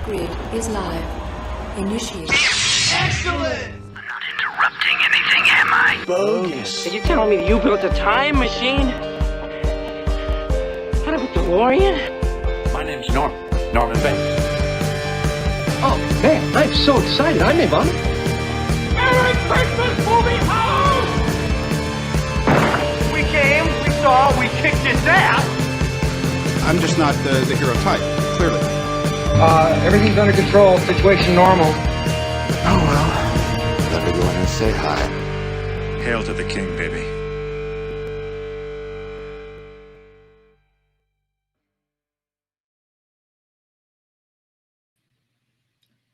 Grid is live. Initiate. Excellent! I'm not interrupting anything, am I? Bogus. Are you telling me that you built a time machine? What, a DeLorean? My name's Norman Bates. Oh, man, I'm so excited. I'm in on it. Merry Christmas, movie house! We came, we saw, we kicked his ass. I'm just not the hero type, clearly. Everything's under control. Situation normal. Oh, well. Let me go in and say hi. Hail to the king, baby.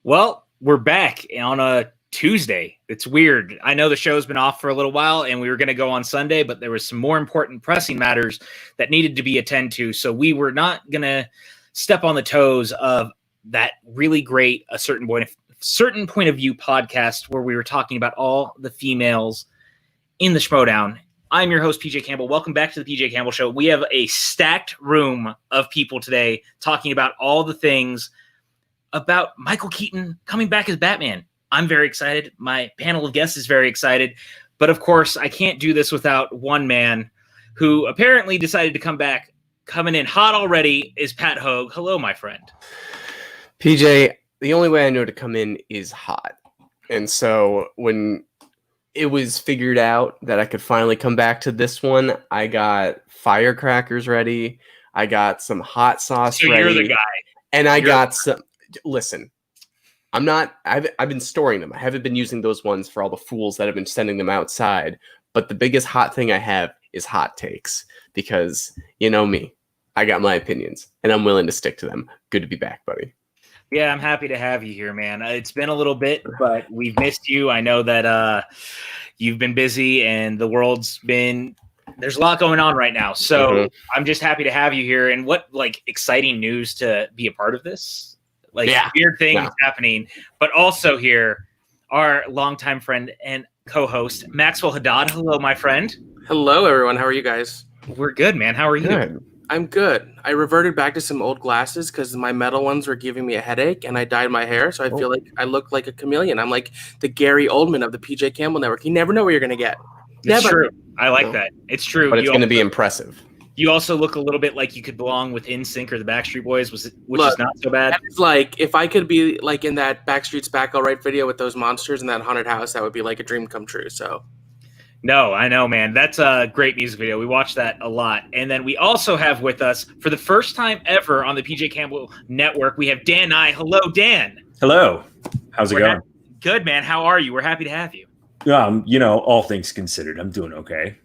Well, we're back on a Tuesday. It's weird. I know the show's been off for a little while and we were going to go on Sunday, but there was some more important pressing matters that needed to be attended to. So we were not going to step on the toes of that really great A Certain Point of View podcast where we were talking about all the females in the Schmodown. I'm your host, PJ Campbell. Welcome back to the PJ Campbell Show. We have a stacked room of people today talking about all the things about Michael Keaton coming back as Batman. I'm very excited. My panel of guests is very excited. But of course, I can't do this without one man who apparently decided to come back. Coming in hot already is Pat Hogue. Hello, my friend. PJ, the only way I know to come in is hot. And so when it was figured out that I could finally come back to this one, I got firecrackers ready. I got some hot sauce ready. You're the guy. And I got some... Listen, I've been storing them. I haven't been using those ones for all the fools that have been sending them outside. But the biggest hot thing I have is hot takes. Because, you know me, I got my opinions. And I'm willing to stick to them. Good to be back, buddy. Yeah, I'm happy to have you here, man. It's been a little bit, but we've missed you. I know that you've been busy and the world's been... There's a lot going on right now. So I'm just happy to have you here. And what, exciting news to be a part of this. Weird things happening. But also here, our longtime friend and co-host, Maxwell Haddad. Hello, my friend. Hello, everyone. How are you guys? We're good, man. How are you? Good. I'm good. I reverted back to some old glasses because my metal ones were giving me a headache, and I dyed my hair, so I feel like I look like a chameleon. I'm like the Gary Oldman of the PJ Campbell Network. You never know what you're going to get. It's true. I like that. It's true. But it's going to be impressive. You also look a little bit like you could belong with NSYNC or the Backstreet Boys, which is not so bad. It's like if I could be like in that Backstreet's Back All Right video with those monsters in that haunted house, that would be like a dream come true. So, no, I know, man. That's a great music video. We watched that a lot. And then we also have with us, for the first time ever on the PJ Campbell Network, we have Dan Nye. Hello, Dan. Hello. How's it going? Good, man. How are you? We're happy to have you. All things considered, I'm doing okay.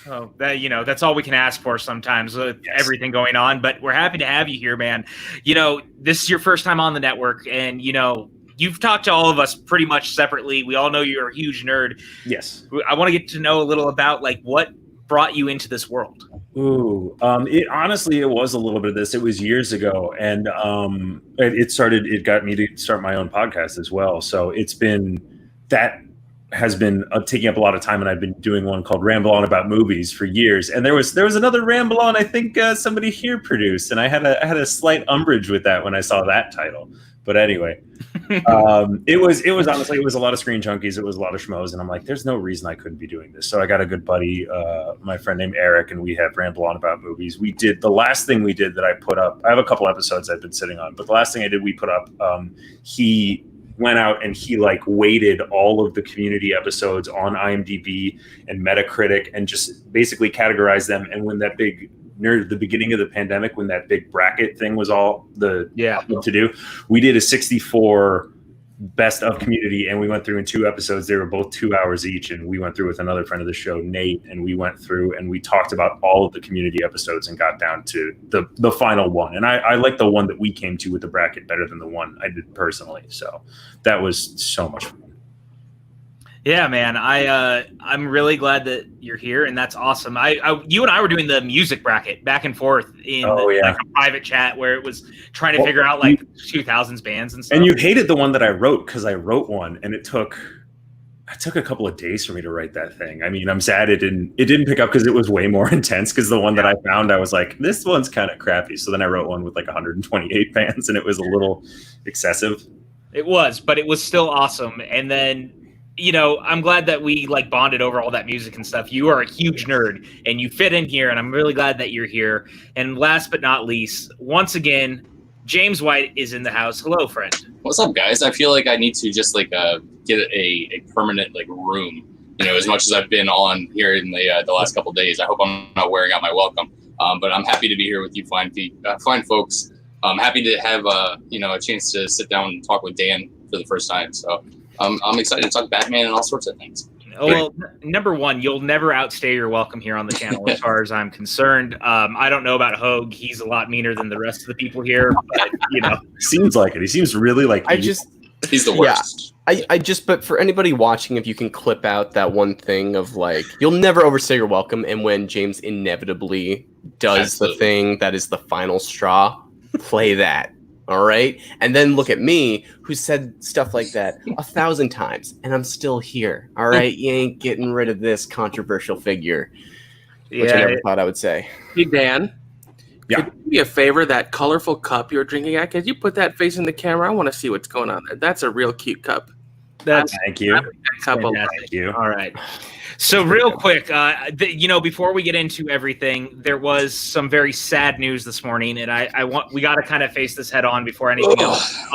Oh, that's all we can ask for sometimes with everything going on. But we're happy to have you here, man. This is your first time on the network, and you've talked to all of us pretty much separately. We all know you're a huge nerd. Yes. I want to get to know a little about what brought you into this world. Ooh, it was a little bit of this. It was years ago, and it got me to start my own podcast as well. So that has been taking up a lot of time, and I've been doing one called Ramble On About Movies for years. And there was another Ramble On I think somebody here produced, and I had a slight umbrage with that when I saw that title. But anyway, it was honestly, it was a lot of screen junkies. It was a lot of schmoes, and I'm like, there's no reason I couldn't be doing this. So I got a good buddy, my friend named Eric, and we have Ramble On About Movies. The last thing we did that I put up, I have a couple episodes I've been sitting on, but the last thing I did, we put up, he went out and he weighted all of the Community episodes on IMDb and Metacritic and just basically categorized them. And when that near the beginning of the pandemic, when that big bracket thing was all to do, we did a 64 best of Community, and we went through in 2 episodes. They were both 2 hours each, and we went through with another friend of the show, Nate, and we went through and we talked about all of the Community episodes and got down to the final one. And I like the one that we came to with the bracket better than the one I did personally. So that was so much fun. Yeah, man. I'm really glad that you're here, and that's awesome. You and I were doing the music bracket back and forth in a private chat where it was trying to figure out 2000s bands and stuff. And you hated the one that I wrote because I wrote one, and it took it took a couple of days for me to write that thing. I mean, I'm sad it didn't pick up because it was way more intense. Because the one that I found, I was like, this one's kind of crappy. So then I wrote one with like 128 fans, and it was a little excessive. It was, but it was still awesome. And then, I'm glad that we like bonded over all that music and stuff. You are a huge nerd, and you fit in here, and I'm really glad that you're here. And last but not least, once again, James White is in the house. Hello, friend. What's up, guys? I feel like I need to just like get a permanent like room. As much as I've been on here in the last couple of days, I hope I'm not wearing out my welcome. But I'm happy to be here with you, fine folks. I'm happy to have a chance to sit down and talk with Dan for the first time. So I'm excited to talk Batman and all sorts of things. Well, number one, you'll never outstay your welcome here on the channel as far as I'm concerned. I don't know about Hogue. He's a lot meaner than the rest of the people here, but, Seems like it. He seems really like... He's the worst. Yeah, but for anybody watching, if you can clip out that one thing of like, you'll never overstay your welcome, and when James inevitably does the thing that is the final straw, play that. All right. And then look at me, who said stuff like that 1,000 times, and I'm still here. All right. You ain't getting rid of this controversial figure, which I never thought I would say. Hey, Dan. Yeah. Could you do me a favor? That colorful cup you're drinking at, could you put that face in the camera? I want to see what's going on there. That's a real cute cup. Thank you. Thank you. All right. So real quick, before we get into everything, there was some very sad news this morning, and we got to kind of face this head on before anything else.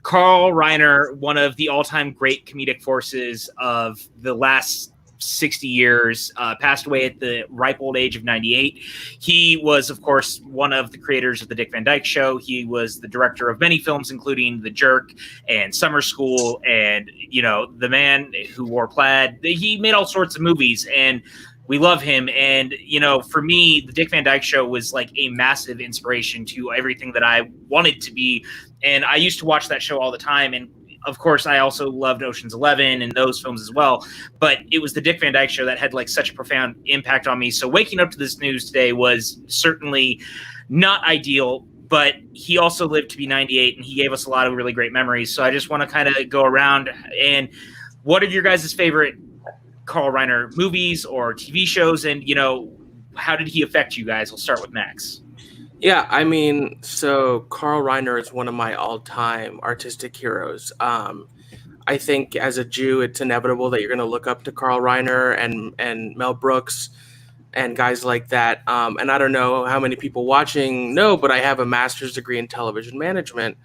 Carl Reiner, one of the all-time great comedic forces of the last 60 years, passed away at the ripe old age of 98. He was, of course, one of the creators of the Dick Van Dyke Show. He was the director of many films, including The Jerk and Summer School and, The Man Who Wore Plaid. He made all sorts of movies, and we love him. And, for me, the Dick Van Dyke Show was like a massive inspiration to everything that I wanted to be. And I used to watch that show all the time. And of course, I also loved Ocean's 11 and those films as well. But it was the Dick Van Dyke Show that had like such a profound impact on me. So waking up to this news today was certainly not ideal. But he also lived to be 98, and he gave us a lot of really great memories. So I just want to kind of go around. And what are your guys' favorite Carl Reiner movies or TV shows? And, how did he affect you guys? We'll start with Max. Yeah, I mean, so Carl Reiner is one of my all-time artistic heroes. I think as a Jew, it's inevitable that you're going to look up to Carl Reiner and Mel Brooks and guys like that. And I don't know how many people watching know, but I have a master's degree in television management.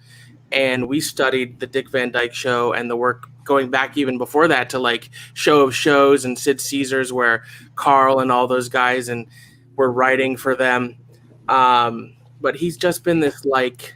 And we studied the Dick Van Dyke Show and the work going back even before that to like Show of Shows and Sid Caesars, where Carl and all those guys and were writing for them. But he's just been this like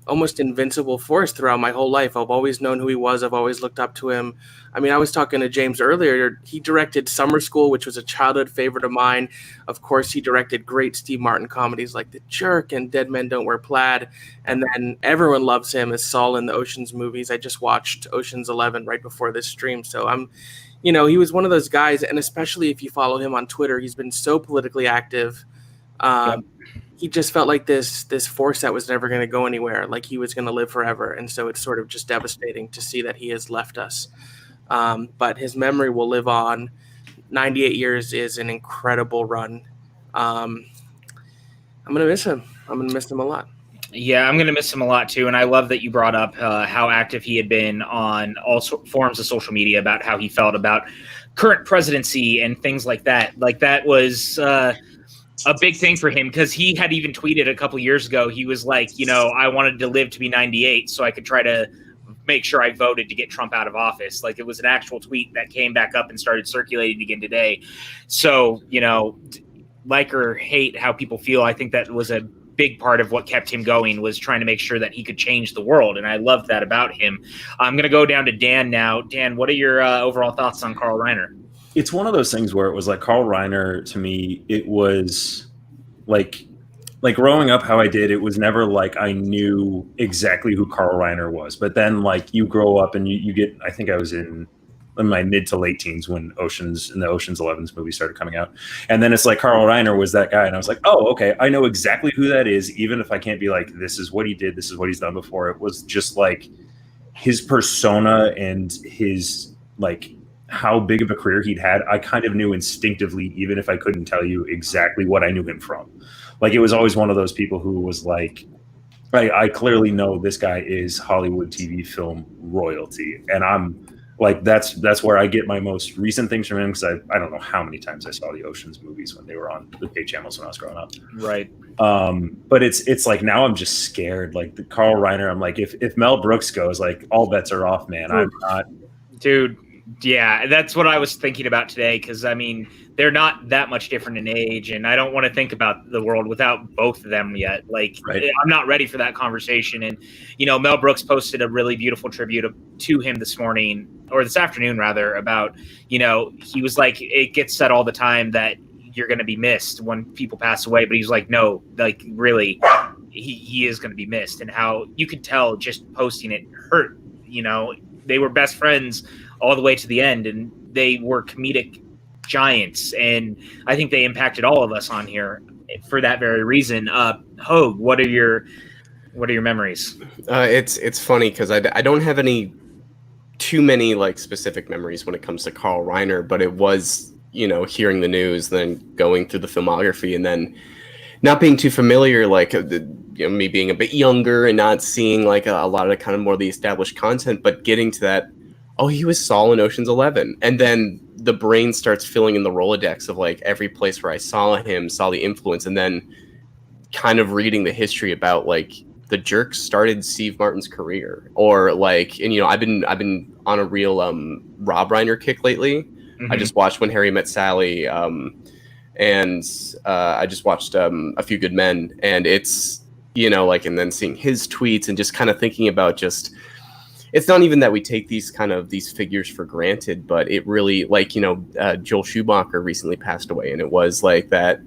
almost invincible force throughout my whole life. I've always known who he was. I've always looked up to him. I mean, I was talking to James earlier. He directed Summer School, which was a childhood favorite of mine. Of course, he directed great Steve Martin comedies like The Jerk and Dead Men Don't Wear Plaid. And then everyone loves him as Saul in the Ocean's movies. I just watched Ocean's 11 right before this stream. So he was one of those guys. And especially if you follow him on Twitter, he's been so politically active. He just felt like this force that was never going to go anywhere, like he was going to live forever. And so it's sort of just devastating to see that he has left us. But his memory will live on. 98 years is an incredible run. I'm going to miss him. I'm going to miss him a lot. Yeah, I'm going to miss him a lot too. And I love that you brought up how active he had been on all forms of social media about how he felt about current presidency and things like that. Like that was a big thing for him, because he had even tweeted a couple years ago. He was like, I wanted to live to be 98 so I could try to make sure I voted to get Trump out of office. Like it was an actual tweet that came back up and started circulating again today. So, like or hate how people feel, I think that was a big part of what kept him going, was trying to make sure that he could change the world. And I loved that about him. I'm going to go down to Dan now. Dan, what are your overall thoughts on Carl Reiner? It's one of those things where it was like Carl Reiner, to me, it was like growing up how I did, it was never like I knew exactly who Carl Reiner was. But then like you grow up and you get, I think I was in my mid to late teens when the Ocean's 11's movie started coming out. And then it's like Carl Reiner was that guy. And I was like, oh, okay, I know exactly who that is, even if I can't be like, this is what he did, this is what he's done before. It was just like his persona and his like how big of a career he'd had, I kind of knew instinctively, even if I couldn't tell you exactly what I knew him from. Like, it was always one of those people who was like, I clearly know this guy is Hollywood TV film royalty. And I'm like, that's where I get my most recent things from him, because I don't know how many times I saw the Ocean's movies when they were on the pay channels when I was growing up. Right. But it's like, now I'm just scared. Like the Carl Reiner, I'm like, if Mel Brooks goes, like, all bets are off, man. I'm not. Dude, yeah, that's what I was thinking about today, because, I mean, they're not that much different in age, and I don't want to think about the world without both of them yet. Like, right. I'm not ready for that conversation. And, you know, Mel Brooks posted a really beautiful tribute to him this morning, or this afternoon, rather, about, you know, he was like, it gets said all the time that you're going to be missed when people pass away, but he's like, no, like, really, he is going to be missed. And how you could tell just posting it hurt. You know, they were best friends all the way to the end, and they were comedic giants, and I think they impacted all of us on here for that very reason. Hogue, what are your memories? It's funny because I don't have too many like specific memories when it comes to Carl Reiner, but it was, you know, hearing the news, then going through the filmography, and then not being too familiar, like me being a bit younger and not seeing like a lot of the kind of more the established content, but getting to that, oh, he was Saul in Ocean's 11, and then the brain starts filling in the Rolodex of like every place where I saw him, saw the influence, and then kind of reading the history about like the Jerks started Steve Martin's career, or like, and you know, I've been on a real Rob Reiner kick lately. Mm-hmm. I just watched When Harry Met Sally, and I just watched A Few Good Men, and it's, you know, like, and then seeing his tweets and just kind of thinking about just. It's not even that we take these figures for granted, but it really, like, you know, Joel Schumacher recently passed away, and it was like that.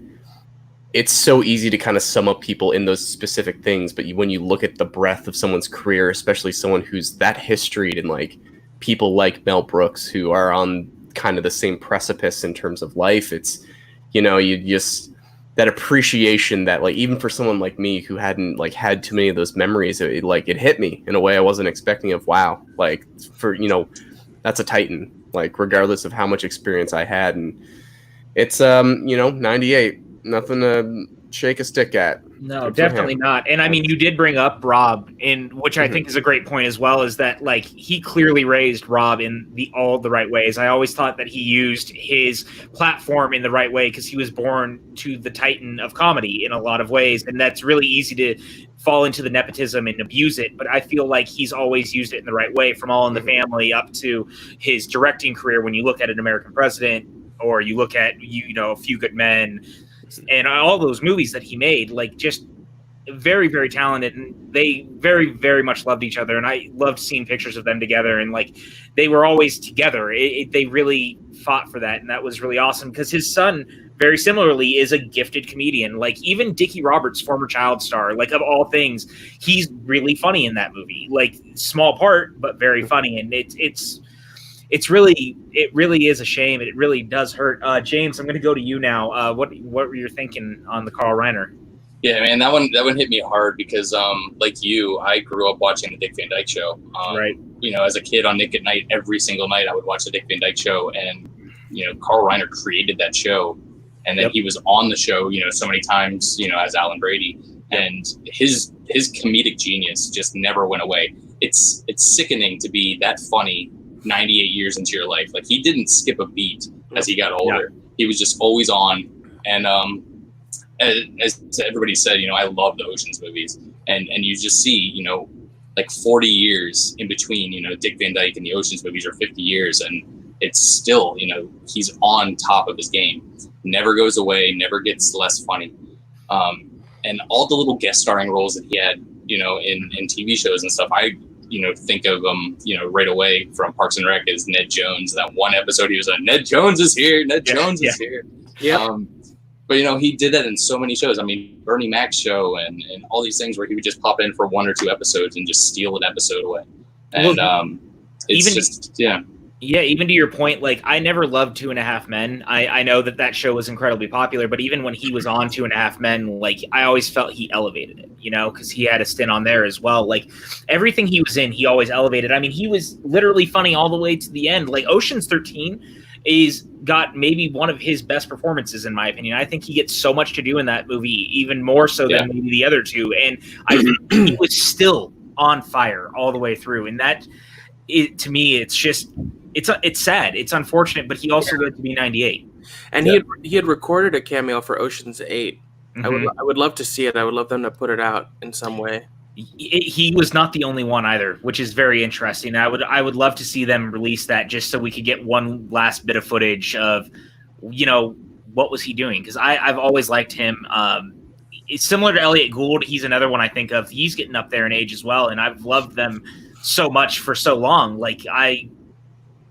It's so easy to kind of sum up people in those specific things, but when you look at the breadth of someone's career, especially someone who's that historied, and like people like Mel Brooks who are on kind of the same precipice in terms of life, it's, you know, you just that appreciation that, like, even for someone like me who hadn't like had too many of those memories, it hit me in a way I wasn't expecting. Of wow, like, for, you know, that's a titan, like, regardless of how much experience I had. And it's you know, 98, nothing to shake a stick at. No, definitely not. And I mean, you did bring up Rob, in which I think is a great point as well, is that like he clearly raised Rob in all the right ways. I always thought that he used his platform in the right way, because he was born to the titan of comedy in a lot of ways, and that's really easy to fall into the nepotism and abuse it. But I feel like he's always used it in the right way, from All in the Family up to his directing career. When you look at An American President, or you look at, you know, A Few Good Men, and all those movies that he made, like, just very, very talented, and they very, very much loved each other. And I loved seeing pictures of them together, and like they were always together. They really fought for that, and that was really awesome, because his son, very similarly, is a gifted comedian. Like, even Dickie Roberts, former child star, like, of all things, he's really funny in that movie. Like, small part, but very funny. And it really is a shame. It really does hurt. James, I'm going to go to you now. What were you thinking on the Carl Reiner? Yeah, man, that one hit me hard, because like you, I grew up watching the Dick Van Dyke Show. Right. You know, as a kid on Nick at Night, every single night I would watch the Dick Van Dyke Show, and you know, Carl Reiner created that show, and then he was on the show, you know, so many times, you know, as Alan Brady, and his comedic genius just never went away. It's sickening to be that funny 98 years into your life. Like, he didn't skip a beat as he got older. He was just always on. And as everybody said, you know, I love the Ocean's movies, and you just see, you know, like 40 years in between, you know, Dick Van Dyke and the Ocean's movies are 50 years, and it's still, you know, he's on top of his game, never goes away, never gets less funny. And all the little guest starring roles that he had, you know, in TV shows and stuff, I, you know, think of you know, right away from Parks and Rec as Ned Jones. That one episode he was on, Ned Jones is here, Ned Jones is here. Yeah. But, you know, he did that in so many shows. I mean, Bernie Mac's show and all these things where he would just pop in for 1 or 2 episodes and just steal an episode away. And it's even, just, yeah. Yeah, even to your point, like I never loved 2.5 Men. I know that show was incredibly popular, but even when he was on 2.5 Men, like I always felt he elevated it, because he had a stint on there as well. Like everything he was in, he always elevated. I mean, he was literally funny all the way to the end. Like Ocean's 13 is got maybe one of his best performances in my opinion. I think he gets so much to do in that movie, even more so than maybe the other two. And I think he was still on fire all the way through. And that, to me, it's just. It's sad. It's unfortunate, but he also lived to be 98. And he had recorded a cameo for Ocean's 8. Mm-hmm. I would love to see it. I would love them to put it out in some way. He was not the only one either, which is very interesting. I would love to see them release that just so we could get one last bit of footage of, what was he doing? Because I've always liked him. It's similar to Elliot Gould. He's another one I think of. He's getting up there in age as well, and I've loved them so much for so long.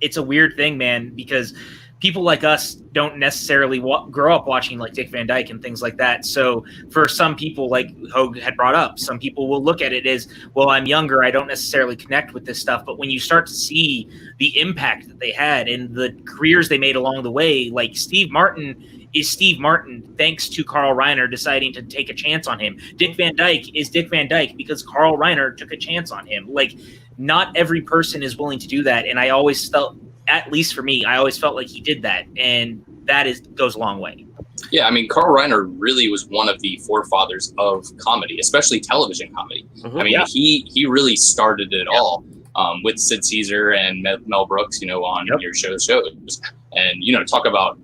It's a weird thing, man, because people like us don't necessarily grow up watching like Dick Van Dyke and things like that. So for some people, like Hogue had brought up, some people will look at it as, well, I'm younger, I don't necessarily connect with this stuff. But when you start to see the impact that they had and the careers they made along the way, like Steve Martin is Steve Martin thanks to Carl Reiner deciding to take a chance on him. Dick Van Dyke is Dick Van Dyke because Carl Reiner took a chance on him. Like, not every person is willing to do that. And I always felt, at least for me, I always felt like he did that. And that goes a long way. Yeah, I mean, Carl Reiner really was one of the forefathers of comedy, especially television comedy. Mm-hmm. I mean, he really started it all with Sid Caesar and Mel Brooks, on your shows. And, talk about,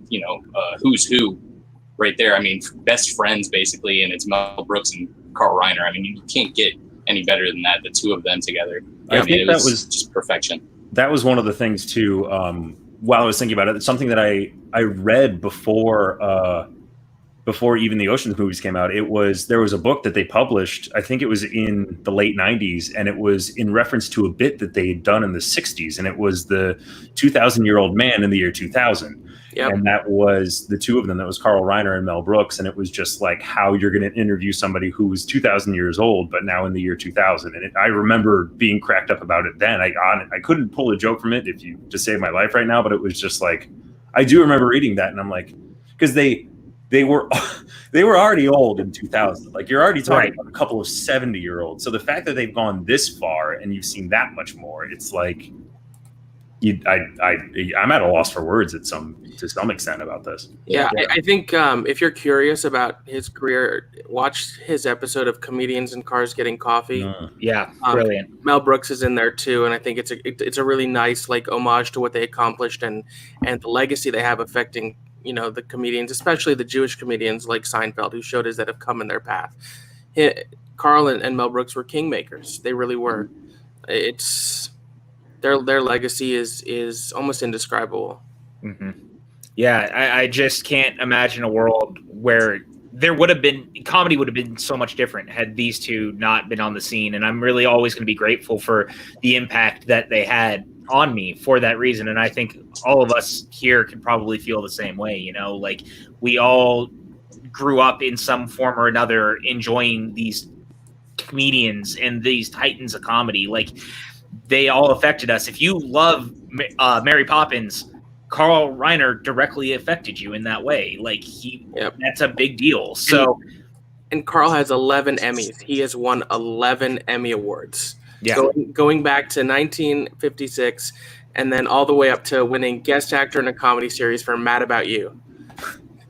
who's who right there. I mean, best friends, basically, and it's Mel Brooks and Carl Reiner. I mean, you can't get any better than that, the two of them together. I think it was just perfection. That was one of the things, too, while I was thinking about it. It's something that I read before even the Ocean's movies came out. There was a book that they published, I think it was in the late 90s, and it was in reference to a bit that they had done in the 60s, and it was the 2,000-year-old man in the year 2000. Yep. And that was the two of them. That was Carl Reiner and Mel Brooks. And it was just like how you're going to interview somebody who was 2,000 years old, but now in the year 2000. And I remember being cracked up about it then. I couldn't pull a joke from it to save my life right now, but it was just like, I do remember reading that. And I'm like, because they were already old in 2000. Like, you're already talking about a couple of 70-year-olds. So the fact that they've gone this far and you've seen that much more, it's like, I'm at a loss for words to some extent about this. Yeah. I think if you're curious about his career, watch his episode of Comedians in Cars Getting Coffee. Yeah, brilliant. Mel Brooks is in there too, and I think it's a really nice homage to what they accomplished and the legacy they have affecting the comedians, especially the Jewish comedians like Seinfeld, who showed us that have come in their path. Carl and Mel Brooks were kingmakers. They really were. It's their legacy is almost indescribable. Mm-hmm. Yeah, I just can't imagine a world where comedy would have been so much different had these two not been on the scene. And I'm really always going to be grateful for the impact that they had on me for that reason. And I think all of us here can probably feel the same way. Like, we all grew up in some form or another enjoying these comedians and these titans of comedy. Like, they all affected us. If you love Mary Poppins, Carl Reiner directly affected you in that way. Like, that's a big deal. So, and Carl has 11 Emmys. He has won 11 Emmy Awards. Yeah. Going back to 1956, and then all the way up to winning Guest Actor in a Comedy Series for Mad About You.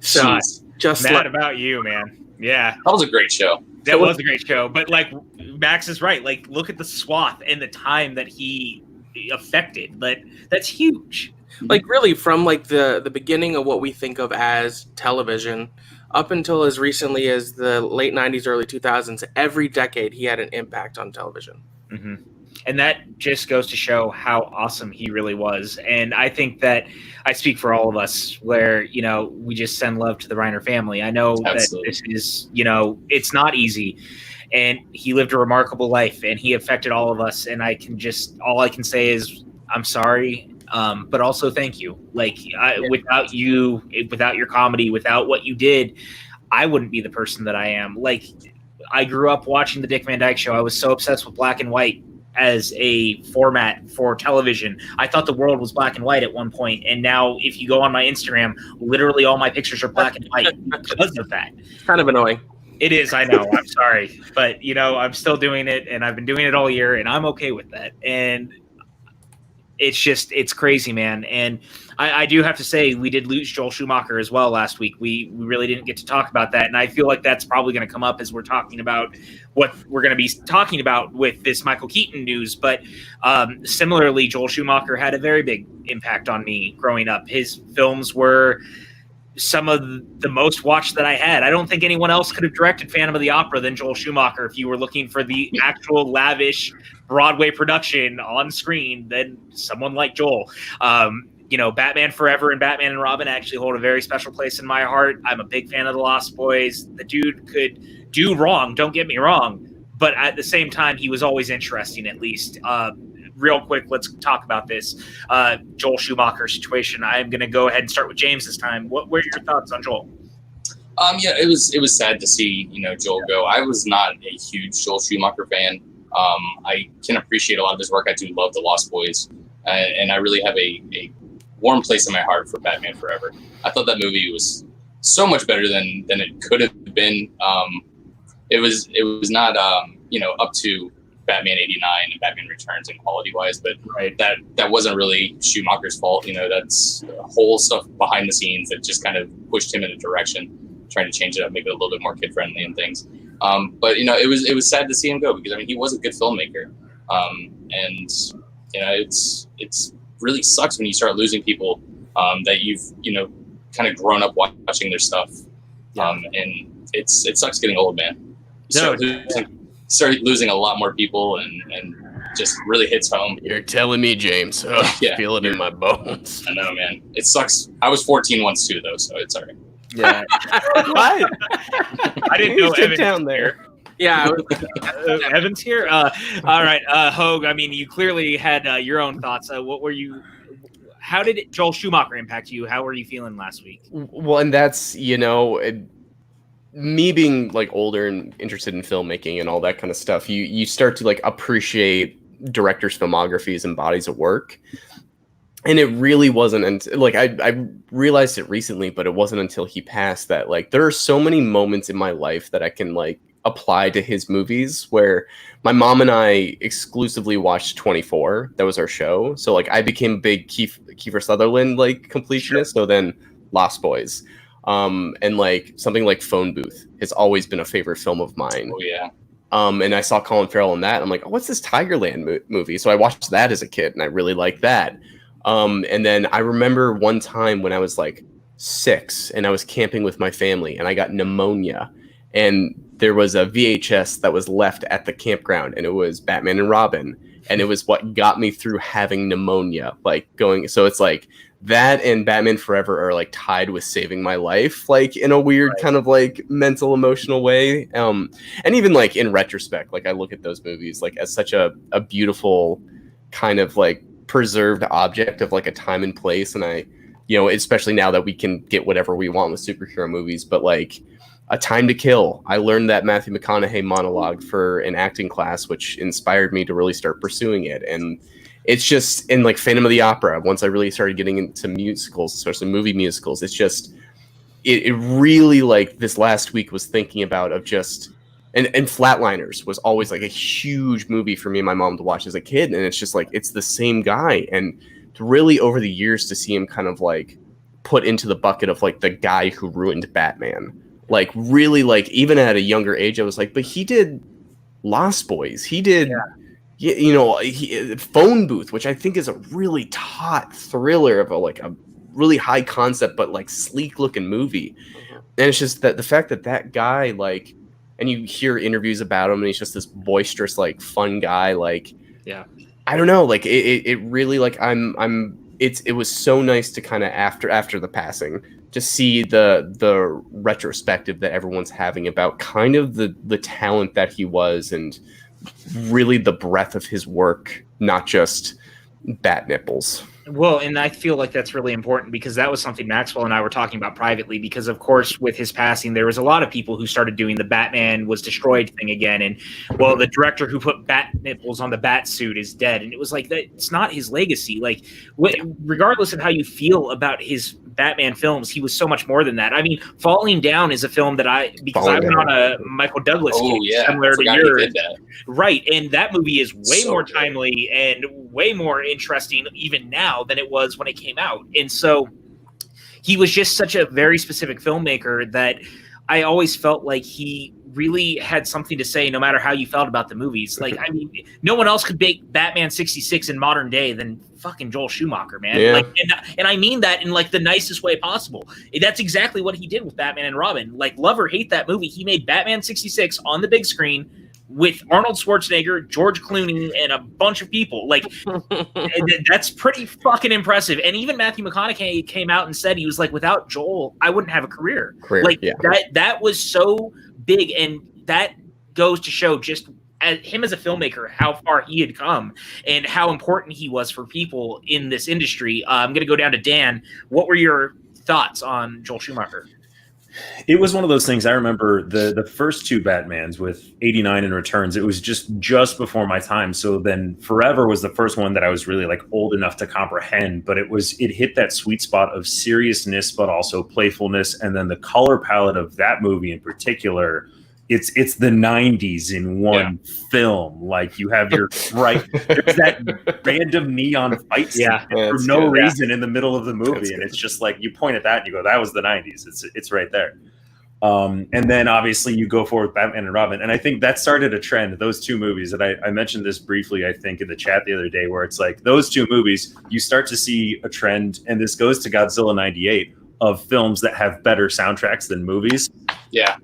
So, just Mad About You, man. Yeah. That was a great show. That was a great show. But, like, Max is right. Like, look at the swath and the time that he affected. That's huge. Like, really, from like the beginning of what we think of as television up until as recently as the late 90s, early 2000s, every decade he had an impact on television. Mm-hmm. And that just goes to show how awesome he really was. And I think that I speak for all of us where, we just send love to the Reiner family. I know Absolutely. That this is, it's not easy. And he lived a remarkable life and he affected all of us. And all I can say is I'm sorry. But also thank you. Like, without you, without your comedy, without what you did, I wouldn't be the person that I am. Like, I grew up watching the Dick Van Dyke Show. I was so obsessed with black and white as a format for television. I thought the world was black and white at one point, and now if you go on my Instagram, literally all my pictures are black and white because of that. Kind of annoying. It is, I know. I'm sorry. But, I'm still doing it, and I've been doing it all year, and I'm okay with that. And it's crazy, man. And I do have to say, we did lose Joel Schumacher as well last week. We really didn't get to talk about that. And I feel like that's probably going to come up as we're talking about what we're going to be talking about with this Michael Keaton news. But similarly, Joel Schumacher had a very big impact on me growing up. His films were some of the most watched that I had. I don't think anyone else could have directed Phantom of the Opera than Joel Schumacher. If you were looking for the actual lavish Broadway production on screen, then someone like Joel. Batman Forever and Batman and Robin actually hold a very special place in my heart. I'm a big fan of The Lost Boys. The dude could do wrong, don't get me wrong, but at the same time, he was always interesting, at least. Real quick, let's talk about this Joel Schumacher situation. I'm going to go ahead and start with James this time. What were your thoughts on Joel? Yeah, it was sad to see Joel go. I was not a huge Joel Schumacher fan. I can appreciate a lot of his work. I do love The Lost Boys, and I really have a warm place in my heart for Batman Forever. I thought that movie was so much better than it could have been. It was not up to Batman 89 and Batman Returns in quality wise, but that wasn't really Schumacher's fault. That's whole stuff behind the scenes that just kind of pushed him in a direction, trying to change it up, make it a little bit more kid friendly and things. But it was sad to see him go because he was a good filmmaker. And it's really sucks when you start losing people that you've kind of grown up watching their stuff. And it sucks getting old, man. Start losing a lot more people and just really hits home. You're telling me, James. Oh, I feel it in my bones. I know, man. It sucks. I was 14 once too, though, so it's all right. Yeah. What? I didn't know Evan's down there. Yeah, Evan's here. All right, Hogue. You clearly had your own thoughts. What were you? How did Joel Schumacher impact you? How were you feeling last week? Well, and that's me being older and interested in filmmaking and all that kind of stuff. You start to appreciate directors' filmographies and bodies of work. And it really wasn't until I realized it recently, but it wasn't until he passed that there are so many moments in my life that I can apply to his movies where my mom and I exclusively watched 24. That was our show. So I became a big Kiefer Sutherland completionist. Sure. So then Lost Boys. And something like Phone Booth has always been a favorite film of mine. Oh yeah. And I saw Colin Farrell in that. I'm like, oh, what's this Tigerland movie? So I watched that as a kid and I really liked that. And then I remember one time when I was 6 and I was camping with my family and I got pneumonia and there was a VHS that was left at the campground and it was Batman and Robin. And it was what got me through having pneumonia, so it's that and Batman Forever are tied with saving my life, in a weird kind of mental, emotional way. And even in retrospect, I look at those movies as such a beautiful kind of preserved object of a time and place. And I, especially now that we can get whatever we want with superhero movies, but A Time to Kill. I learned that Matthew McConaughey monologue for an acting class, which inspired me to really start pursuing it. And it's just in Phantom of the Opera, once I really started getting into musicals, especially movie musicals, it's just, it really this last week was thinking about of just, and Flatliners was always a huge movie for me and my mom to watch as a kid. And it's just it's the same guy. And to really over the years to see him kind of put into the bucket of the guy who ruined Batman. Really even at a younger age, I was but he did Lost Boys. He did, Phone Booth, which I think is a really taut thriller of a really high concept, but sleek looking movie. Mm-hmm. And it's just that the fact that guy, and you hear interviews about him and he's just this boisterous, fun guy. I don't know. It really, it was so nice to kind of after the passing, just see the retrospective that everyone's having about kind of the talent that he was and really the breadth of his work, not just bat nipples. Well, and I feel like that's really important because that was something Maxwell and I were talking about privately because, of course, with his passing, there was a lot of people who started doing the Batman was destroyed thing again. And, well, the director who put bat nipples on the bat suit is dead. And it was like, it's not his legacy. Like, regardless of how you feel about his Batman films, he was so much more than that. I mean, Falling Down is a film that I went on a Michael Douglas kick, similar to yours. Right. And that movie is way more timely and way more interesting even now than it was when it came out. And so he was just such a very specific filmmaker that I always felt like he really had something to say no matter how you felt about the movies. Like, I mean, no one else could make Batman 66 in modern day than fucking Joel Schumacher, man. Yeah. Like, and I mean that in like the nicest way possible. That's exactly what he did with Batman and Robin. Like, love or hate that movie, he made Batman 66 on the big screen with Arnold Schwarzenegger, George Clooney, and a bunch of people. Like, that's pretty fucking impressive. And even Matthew McConaughey came out and said, he was like, without Joel, I wouldn't have a career. That was so big. And that goes to show just him as a filmmaker, how far he had come and how important he was for people in this industry. I'm going to go down to Dan. What were your thoughts on Joel Schumacher? It was one of those things. I remember the first two Batmans with 89 and Returns. It was just before my time. So then Forever was the first one that I was really like old enough to comprehend. But it hit that sweet spot of seriousness, but also playfulness. And then the color palette of that movie in particular, it's the 90s in one film. Like, you have your there's that random neon fight scene for no reason in the middle of the movie, and it's just like you point at that and you go, that was the 90s. It's right there. And then obviously you go forward with Batman and Robin, and I think that started a trend. Those two movies that I mentioned this briefly, I think, in the chat the other day, where it's like those two movies, you start to see a trend, and this goes to Godzilla 98, of films that have better soundtracks than movies. Yeah.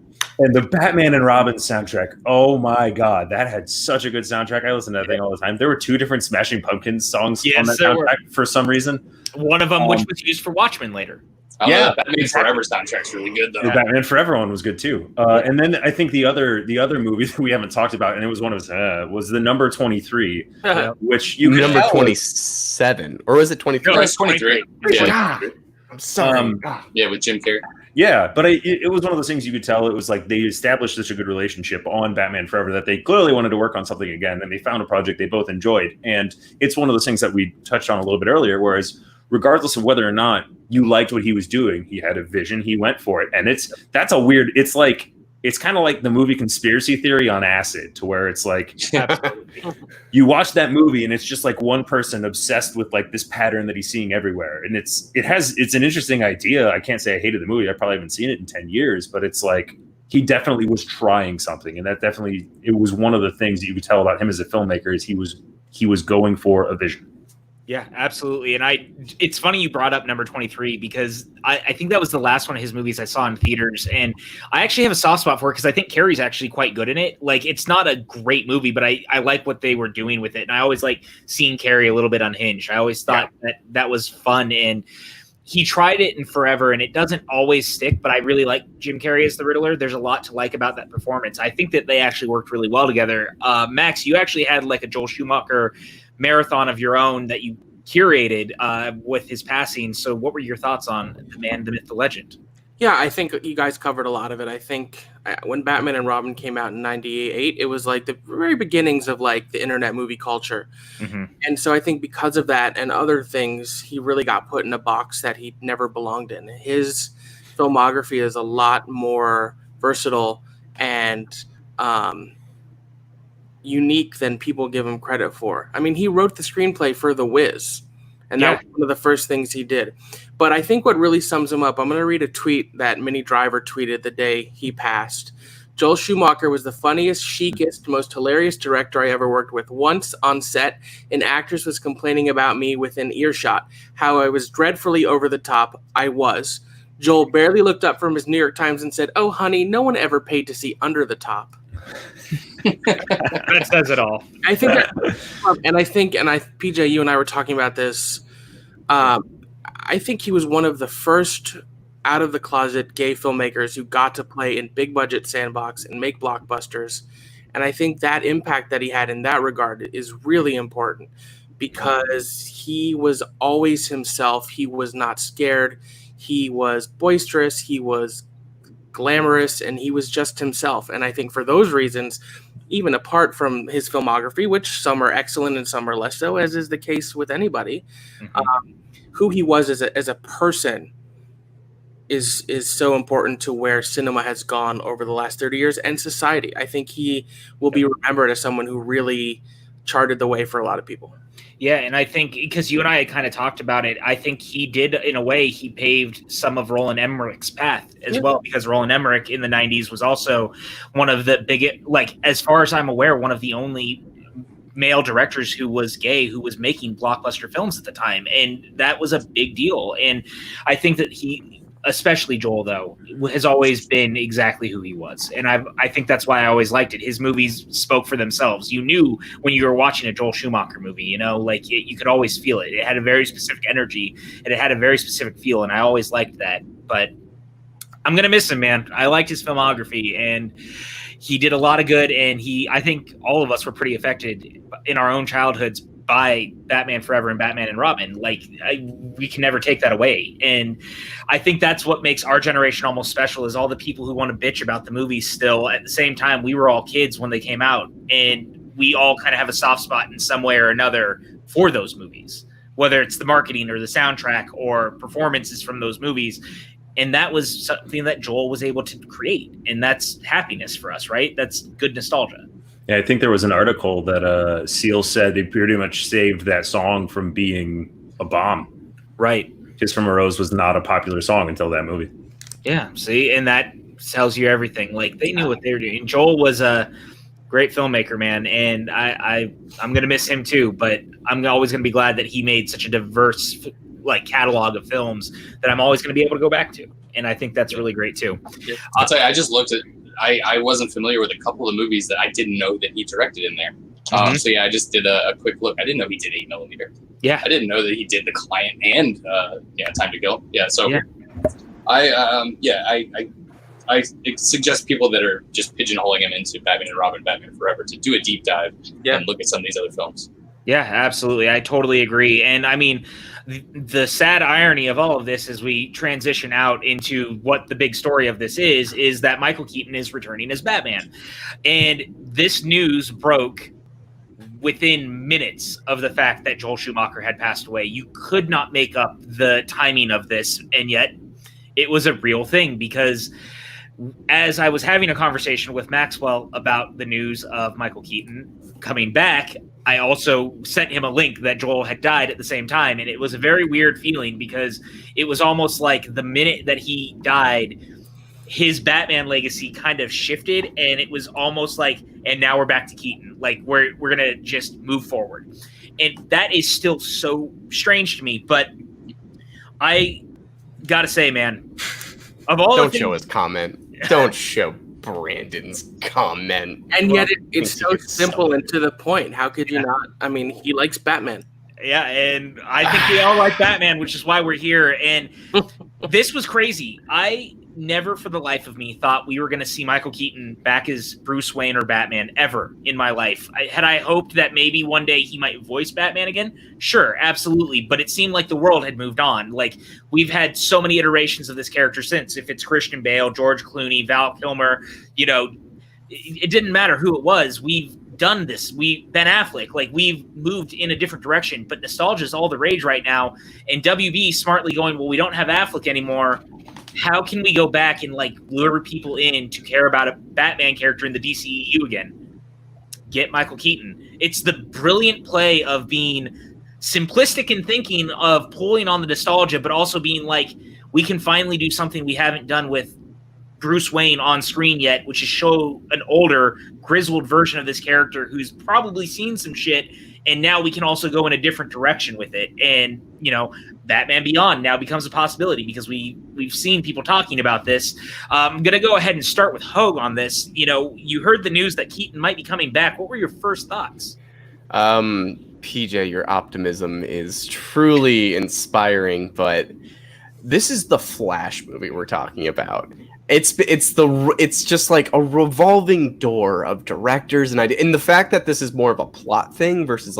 And the Batman and Robin soundtrack, oh my God, that had such a good soundtrack. I listen to that thing all the time. There were two different Smashing Pumpkins songs on that soundtrack for some reason. One of them, which was used for Watchmen later. Batman Forever soundtrack's really good, though. The Batman Forever one was good too. And then I think the other movie that we haven't talked about, and it was one of his, was the number 23, which you could number 27, or was it 23? No, it's 23. Yeah. I'm sorry. Yeah, with Jim Carrey. Yeah, but it was one of those things you could tell. It was like they established such a good relationship on Batman Forever that they clearly wanted to work on something again, and they found a project they both enjoyed. And it's one of those things that we touched on a little bit earlier, whereas regardless of whether or not you liked what he was doing, he had a vision, he went for it. And it's kind of like the movie Conspiracy Theory on acid, to where it's like you watch that movie and it's just like one person obsessed with like this pattern that he's seeing everywhere. And it's an interesting idea. I can't say I hated the movie. I probably haven't seen it in 10 years, but it's like he definitely was trying something. And it was one of the things that you could tell about him as a filmmaker is he was going for a vision. Yeah, absolutely. And it's funny you brought up number 23 because I think that was the last one of his movies I saw in theaters. And I actually have a soft spot for it because I think Carrey's actually quite good in it. Like, it's not a great movie, but I like what they were doing with it. And I always like seeing Carrey a little bit unhinged. I always thought that was fun. And he tried it in Forever, and it doesn't always stick, but I really like Jim Carrey as the Riddler. There's a lot to like about that performance. I think that they actually worked really well together. Max, you actually had like a Joel Schumacher marathon of your own that you curated with his passing. So what were your thoughts on the man, the myth, the legend? Yeah, I think you guys covered a lot of it. I think when Batman and Robin came out in 98, it was like the very beginnings of like the internet movie culture. Mm-hmm. And so I think because of that and other things, he really got put in a box that he never belonged in. His filmography is a lot more versatile and unique than people give him credit for. I mean, he wrote the screenplay for The Wiz, and that was one of the first things he did. But I think what really sums him up, I'm going to read a tweet that Minnie Driver tweeted the day he passed. Joel Schumacher was the funniest, chicest, most hilarious director I ever worked with. Once on set, an actress was complaining about me within earshot, how I was dreadfully over the top. I was. Joel barely looked up from his New York Times and said, "Oh, honey, no one ever paid to see under the top." That says it all. I think PJ, you and I were talking about this. I think he was one of the first out of the closet gay filmmakers who got to play in big budget sandbox and make blockbusters. And I think that impact that he had in that regard is really important because he was always himself. He was not scared. He was boisterous. He was glamorous, and he was just himself. And I think for those reasons, even apart from his filmography, which some are excellent and some are less so, as is the case with anybody, who he was as a person is so important to where cinema has gone over the last 30 years and society. I think he will be remembered as someone who really charted the way for a lot of people. Yeah, and I think because you and I had kind of talked about it, I think he did, in a way, he paved some of Roland Emmerich's path as well, because Roland Emmerich in the 90s was also one of the biggest, like, as far as I'm aware, one of the only male directors who was gay, who was making blockbuster films at the time. And that was a big deal. And I think that he, especially Joel, though, has always been exactly who he was. And I think that's why I always liked it. His movies spoke for themselves. You knew when you were watching a Joel Schumacher movie, you know, like you could always feel it. It had a very specific energy and it had a very specific feel. And I always liked that. But I'm going to miss him, man. I liked his filmography and he did a lot of good. And I think all of us were pretty affected in our own childhoods by Batman Forever and Batman and Robin. Like, we can never take that away. And I think that's what makes our generation almost special, is all the people who want to bitch about the movies still. At the same time, we were all kids when they came out, and we all kind of have a soft spot in some way or another for those movies, whether it's the marketing or the soundtrack or performances from those movies. And that was something that Joel was able to create. And that's happiness for us, right? That's good nostalgia. Yeah, I think there was an article that Seal said they pretty much saved that song from being a bomb. Right. Kiss from a Rose was not a popular song until that movie. Yeah, see, and that tells you everything. Like, they knew what they were doing. Joel was a great filmmaker, man, and I'm going to miss him too, but I'm always going to be glad that he made such a diverse catalog of films that I'm always going to be able to go back to. And I think that's really great too. I'll tell you, I just looked at, I wasn't familiar with a couple of the movies that I didn't know that he directed in there. So yeah, I just did a quick look. I didn't know he did 8mm. Yeah. I didn't know that he did The Client and Time to Kill. Yeah. So yeah. I suggest people that are just pigeonholing him into Batman and Robin, Batman Forever, to do a deep dive and look at some of these other films. Yeah, absolutely. I totally agree. And I mean, the sad irony of all of this as we transition out into what the big story of this is that Michael Keaton is returning as Batman. And this news broke within minutes of the fact that Joel Schumacher had passed away. You could not make up the timing of this, and yet it was a real thing, because as I was having a conversation with Maxwell about the news of Michael Keaton coming back, I also sent him a link that Joel had died at the same time. And it was a very weird feeling, because it was almost like the minute that he died, his Batman legacy kind of shifted, and it was almost like, and now we're back to Keaton. Like, we're going to just move forward. And that is still so strange to me. But I got to say, man, of all Don't show his comment. Don't show Brandon's comment. And yet it's so simple and to the point. How could you not? I mean, he likes Batman. Yeah, and I think we all like Batman, which is why we're here. And this was crazy. I never for the life of me thought we were going to see Michael Keaton back as Bruce Wayne or Batman ever in my life. Had I hoped that maybe one day he might voice Batman again? Sure, absolutely. But it seemed like the world had moved on. Like, we've had so many iterations of this character since. If it's Christian Bale, George Clooney, Val Kilmer, it didn't matter who it was. We've done this. Ben Affleck, like, we've moved in a different direction. But nostalgia is all the rage right now. And WB smartly going, well, we don't have Affleck anymore. How can we go back and lure people in to care about a Batman character in the DCEU again? Get Michael Keaton. It's the brilliant play of being simplistic in thinking, of pulling on the nostalgia, but also being like, we can finally do something we haven't done with Bruce Wayne on screen yet, which is show an older, grizzled version of this character who's probably seen some shit, and now we can also go in a different direction with it. And, Batman Beyond now becomes a possibility, because we've seen people talking about this. I'm going to go ahead and start with Hogue on this. You heard the news that Keaton might be coming back. What were your first thoughts? PJ, your optimism is truly inspiring, but this is the Flash movie we're talking about. It's just like a revolving door of directors and the fact that this is more of a plot thing versus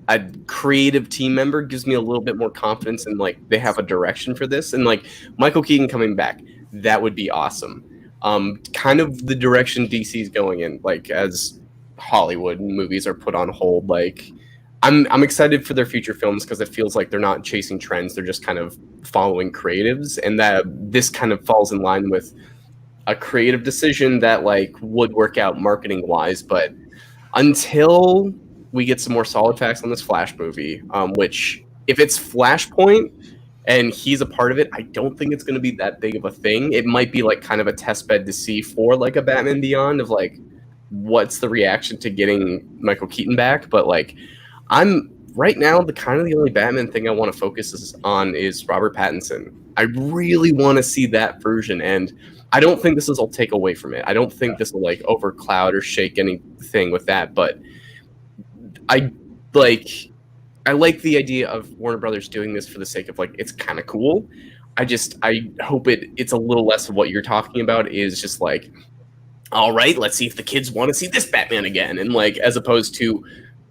a creative team member gives me a little bit more confidence in like they have a direction for this. And like Michael Keaton coming back, that would be awesome. Kind of the direction DC's going in, like as Hollywood movies are put on hold. Like I'm excited for their future films because it feels like they're not chasing trends, they're just kind of following creatives, and that this kind of falls in line with a creative decision that like would work out marketing wise. But until we get some more solid facts on this Flash movie, which if it's Flashpoint and he's a part of it, I don't think it's going to be that big of a thing. It might be like kind of a test bed to see for like a Batman Beyond of like what's the reaction to getting Michael Keaton back. But like I'm right now, the only Batman thing I want to focus on is Robert Pattinson. I really want to see that version, and I don't think this will take away from it. I don't think this will like overcloud or shake anything with that, but I like the idea of Warner Brothers doing this for the sake of like it's kind of cool. I hope it's a little less of what you're talking about is just like, all right, let's see if the kids want to see this Batman again, and like as opposed to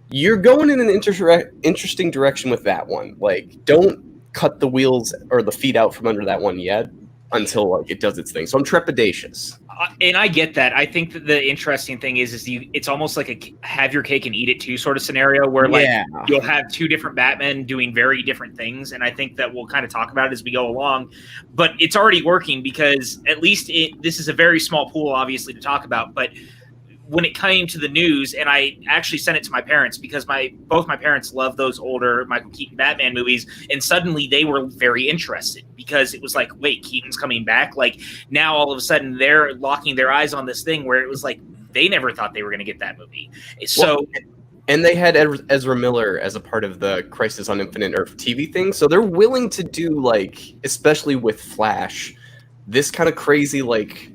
you're going in an interesting direction with that one. Like don't cut the wheels or the feet out from under that one yet until like it does its thing. So I'm trepidatious. And I get that. I think that the interesting thing is it's almost like a have your cake and eat it too sort of scenario where like you'll have two different Batmen doing very different things. And I think that we'll kind of talk about it as we go along, but it's already working because at least this is a very small pool, obviously, to talk about. But when it came to the news, and I actually sent it to my parents because both my parents love those older Michael Keaton Batman movies, and suddenly they were very interested because it was like, wait, Keaton's coming back? Like now all of a sudden they're locking their eyes on this thing where it was like they never thought they were going to get that movie. So, and they had Ezra Miller as a part of the Crisis on Infinite Earth TV thing, so they're willing to do like, especially with Flash, this kind of crazy like,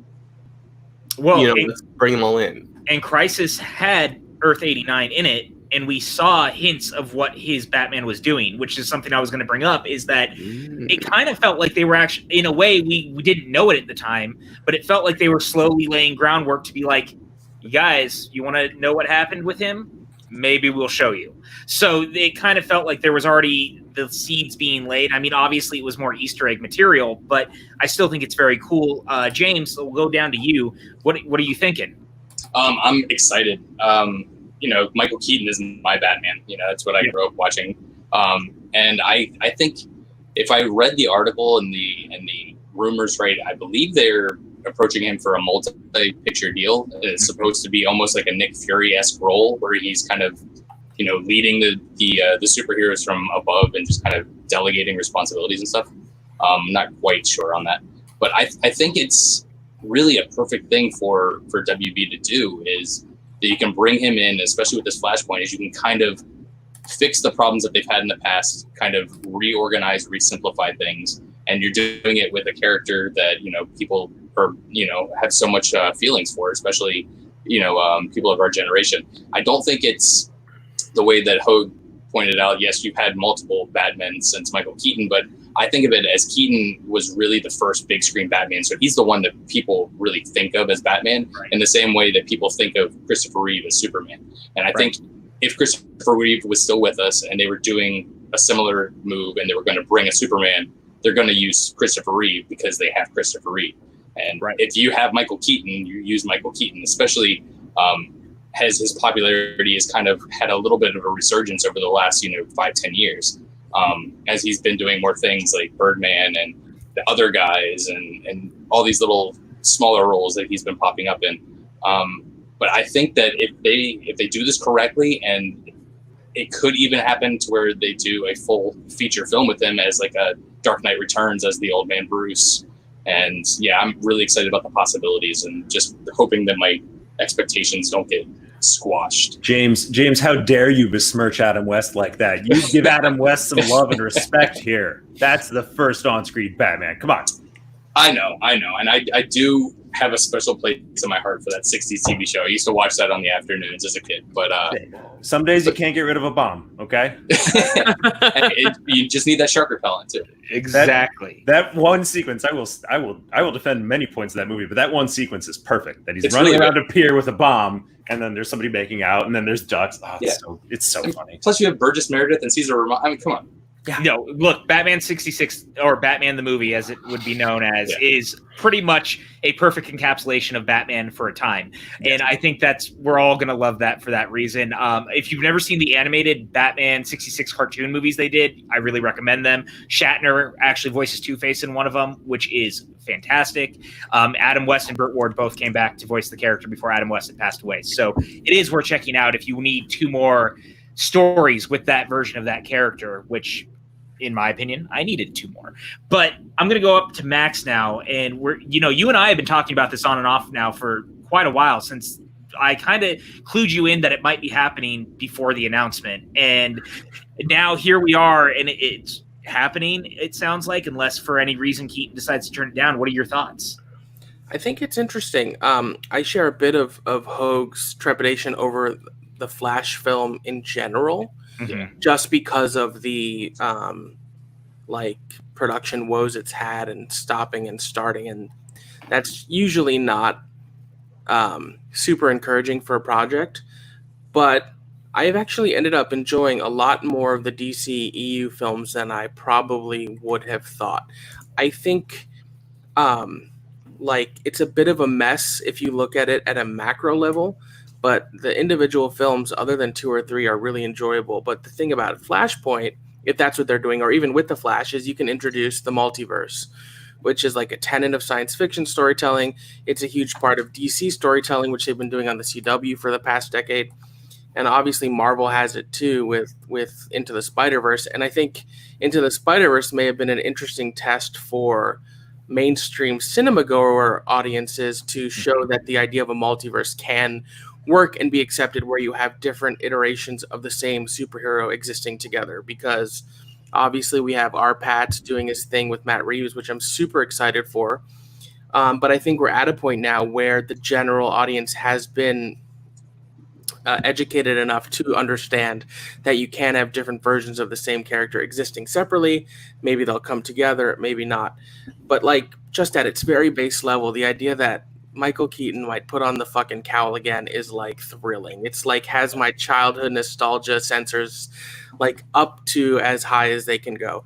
let's bring them all in. And Crisis had Earth 89 in it, and we saw hints of what his Batman was doing, which is something I was going to bring up, is that it kind of felt like they were actually, in a way, we didn't know it at the time, but it felt like they were slowly laying groundwork to be like, you guys, you want to know what happened with him? Maybe we'll show you. So it kind of felt like there was already the seeds being laid. I mean, obviously it was more Easter egg material, but I still think it's very cool. James, we'll go down to you. What are you thinking? I'm excited. Michael Keaton isn't my Batman. That's what I grew up watching. And I think if I read the article and the rumors right, I believe they're approaching him for a multi-picture deal. It's supposed to be almost like a Nick Fury-esque role where he's kind of, leading the superheroes from above and just kind of delegating responsibilities and stuff. I'm not quite sure on that, but I think it's really a perfect thing for WB to do is that you can bring him in, especially with this Flashpoint, is you can kind of fix the problems that they've had in the past, kind of reorganize, resimplify things, and you're doing it with a character that people are have so much feelings for, especially people of our generation. I don't think it's the way that Hogue pointed out. Yes, you've had multiple Batmen since Michael Keaton, but I think of it as Keaton was really the first big screen Batman. So he's the one that people really think of as Batman in the same way that people think of Christopher Reeve as Superman. And I think if Christopher Reeve was still with us and they were doing a similar move and they were going to bring a Superman, they're going to use Christopher Reeve because they have Christopher Reeve. And if you have Michael Keaton, you use Michael Keaton, especially as his popularity has kind of had a little bit of a resurgence over the last, 5-10 years. As he's been doing more things like Birdman and the other guys and all these little smaller roles that he's been popping up in. But I think that if they do this correctly, and it could even happen to where they do a full feature film with him as like a Dark Knight Returns as the old man Bruce. And yeah, I'm really excited about the possibilities and just hoping that my expectations don't get squashed. James, how dare you besmirch Adam West like that? You give Adam West some love and respect here. That's the first on-screen Batman. Come on. I know. And I do have a special place in my heart for that 60s TV show. I used to watch that on the afternoons as a kid. But some days you can't get rid of a bomb, okay? You just need that shark repellent too. Exactly. That one sequence, I will defend many points of that movie, but that one sequence is perfect. That he's running around a pier with a bomb and then there's somebody making out, and then there's ducks. Oh, it's so funny. Plus, you have Burgess Meredith and Caesar Ramon. I mean, come on. Yeah. No, look, Batman 66, or Batman the movie, as it would be known as, is pretty much a perfect encapsulation of Batman for a time. And I think we're all going to love that for that reason. If you've never seen the animated Batman 66 cartoon movies they did, I really recommend them. Shatner actually voices Two-Face in one of them, which is fantastic. Adam West and Burt Ward both came back to voice the character before Adam West had passed away. So it is worth checking out if you need 2 more stories with that version of that character, which in my opinion, I needed 2 more. But I'm going to go up to Max now. And you and I have been talking about this on and off now for quite a while, since I kind of clued you in that it might be happening before the announcement. And now here we are, and it's happening, it sounds like, unless for any reason Keaton decides to turn it down. What are your thoughts? I think it's interesting. I share a bit of Hogue's trepidation over the Flash film in general. Mm-hmm. Just because of the production woes it's had and stopping and starting, and that's usually not super encouraging for a project. But I've actually ended up enjoying a lot more of the DCEU films than I probably would have thought. I think it's a bit of a mess if you look at it at a macro level. But the individual films, other than 2 or 3, are really enjoyable. But the thing about Flashpoint, if that's what they're doing, or even with the Flash, is you can introduce the multiverse, which is like a tenet of science fiction storytelling. It's a huge part of DC storytelling, which they've been doing on the CW for the past decade. And obviously Marvel has it too with Into the Spider-Verse. And I think Into the Spider-Verse may have been an interesting test for mainstream cinema goer audiences to show that the idea of a multiverse can work and be accepted, where you have different iterations of the same superhero existing together. Because obviously we have R-Pat doing his thing with Matt Reeves, which I'm super excited for. But I think we're at a point now where the general audience has been educated enough to understand that you can have different versions of the same character existing separately. Maybe they'll come together, maybe not. But just at its very base level, the idea that Michael Keaton might put on the fucking cowl again is thrilling. It's has my childhood nostalgia sensors up to as high as they can go.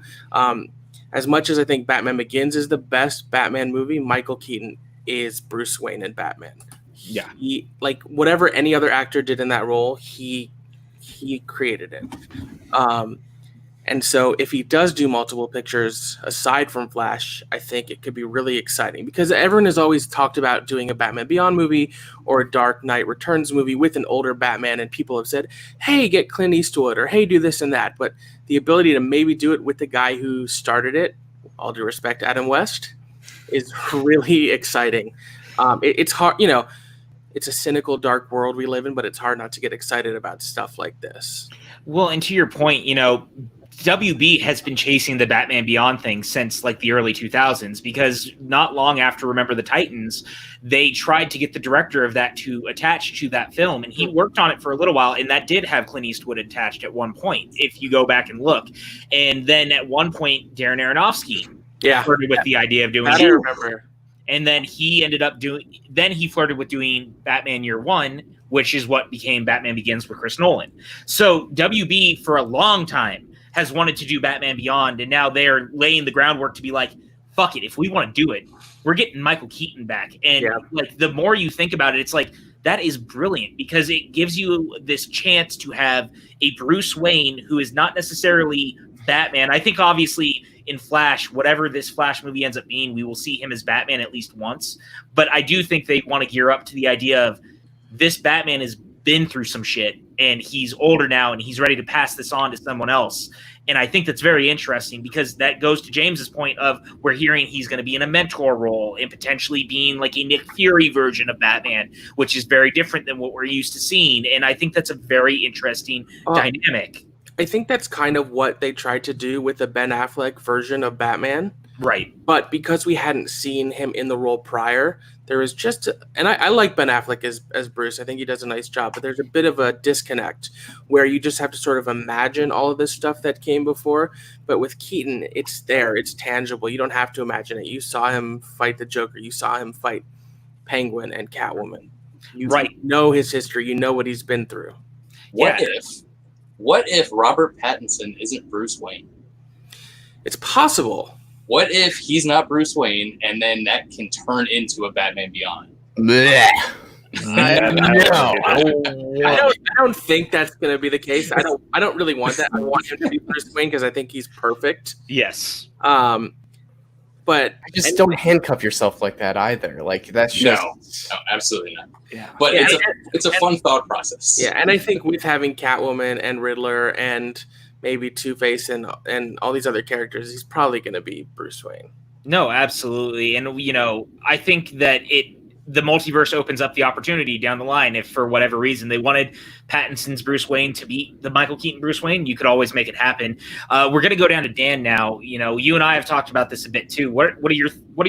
As much as I think Batman Begins is the best Batman movie, Michael Keaton is Bruce Wayne in Batman. Yeah. He, whatever any other actor did in that role, he created it. And so if he does do multiple pictures aside from Flash, I think it could be really exciting, because everyone has always talked about doing a Batman Beyond movie or a Dark Knight Returns movie with an older Batman, and people have said, hey, get Clint Eastwood, or hey, do this and that. But the ability to maybe do it with the guy who started it, all due respect, Adam West, is really exciting. It's hard, it's a cynical, dark world we live in, but it's hard not to get excited about stuff like this. Well, and to your point, WB has been chasing the Batman Beyond thing since the early 2000s, because not long after Remember the Titans, they tried to get the director of that to attach to that film, and he worked on it for a little while, and that did have Clint Eastwood attached at one point, if you go back and look. And then at one point, Darren Aronofsky flirted with the idea of doing it. I remember. And then he ended up he flirted with doing Batman Year One, which is what became Batman Begins with Chris Nolan. So WB for a long time has wanted to do Batman Beyond, and now they're laying the groundwork to be fuck it, if we want to do it, we're getting Michael Keaton back. And the more you think about it, it's that is brilliant, because it gives you this chance to have a Bruce Wayne who is not necessarily Batman. I think obviously in Flash, whatever this Flash movie ends up being, we will see him as Batman at least once. But I do think they want to gear up to the idea of this Batman has been through some shit, and he's older now, and he's ready to pass this on to someone else. And I think that's very interesting, because that goes to James's point of we're hearing he's going to be in a mentor role and potentially being a Nick Fury version of Batman, which is very different than what we're used to seeing. And I think that's a very interesting dynamic. I think that's kind of what they tried to do with the Ben Affleck version of Batman. Right. But because we hadn't seen him in the role prior, there was and I like Ben Affleck as Bruce. I think he does a nice job, but there's a bit of a disconnect where you just have to sort of imagine all of this stuff that came before. But with Keaton, it's there. It's tangible. You don't have to imagine it. You saw him fight the Joker. You saw him fight Penguin and Catwoman. You Right. know his history. You know what he's been through. What if Robert Pattinson isn't Bruce Wayne? It's possible. What if he's not Bruce Wayne, and then that can turn into a Batman Beyond? Blech. I don't think that's going to be the case. I don't really want that. I want him to be Bruce Wayne because I think he's perfect. Yes. But don't handcuff yourself like that either. Like that's just no, absolutely not. Yeah. But it's a fun thought process. Yeah, and I think with having Catwoman and Riddler and maybe Two-Face and all these other characters, he's probably going to be Bruce Wayne. No, absolutely. And, I think that the multiverse opens up the opportunity down the line. If for whatever reason they wanted Pattinson's Bruce Wayne to be the Michael Keaton Bruce Wayne, you could always make it happen. We're going to go down to Dan now. You and I have talked about this a bit too. What are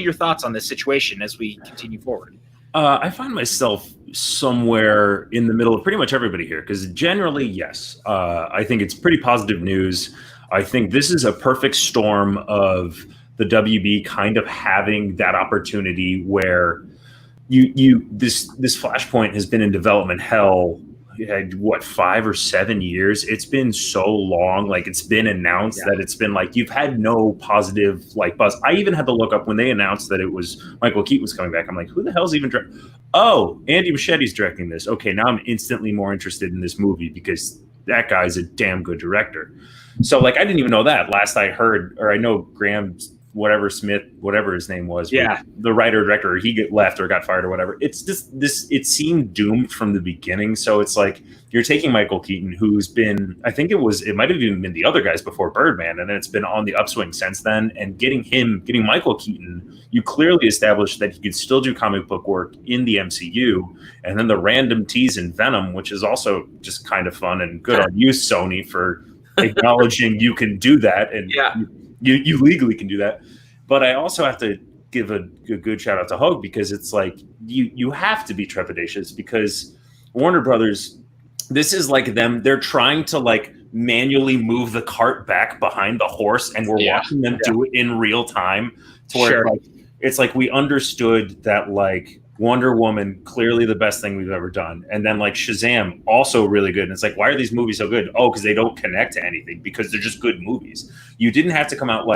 your thoughts on this situation as we continue forward? I find myself somewhere in the middle of pretty much everybody here because generally, yes, I think it's pretty positive news. I think this is a perfect storm of the WB kind of having that opportunity where this Flashpoint has been in development hell. Had 5 or 7 years? It's been so long. Like it's been announced that it's been like you've had no positive buzz. I even had to look up when they announced that it was Michael Keaton was coming back. I'm like, who the hell's even directing? Oh, Andy Muschietti's directing this. Okay, now I'm instantly more interested in this movie because that guy's a damn good director. So I didn't even know that. Last I heard, or I know Graham Smith, whatever his name was, the writer director, he left or got fired or whatever. It's just it seemed doomed from the beginning. So it's like you're taking Michael Keaton, who's been, I think it might have even been the other guys before Birdman, and then it's been on the upswing since then. And getting Michael Keaton, you clearly established that he could still do comic book work in the MCU, and then the random tease in Venom, which is also just kind of fun and good on you, Sony, for acknowledging you can do that, and you legally can do that. But I also have to give a good shout out to Hogue because it's like you have to be trepidatious because Warner Brothers, this is like them. They're trying to manually move the cart back behind the horse, and we're watching them do it in real time. To where it's like we understood that Wonder Woman, clearly the best thing we've ever done. And then Shazam, also really good. And it's like, why are these movies so good? Oh, because they don't connect to anything, because they're just good movies. You didn't have to come out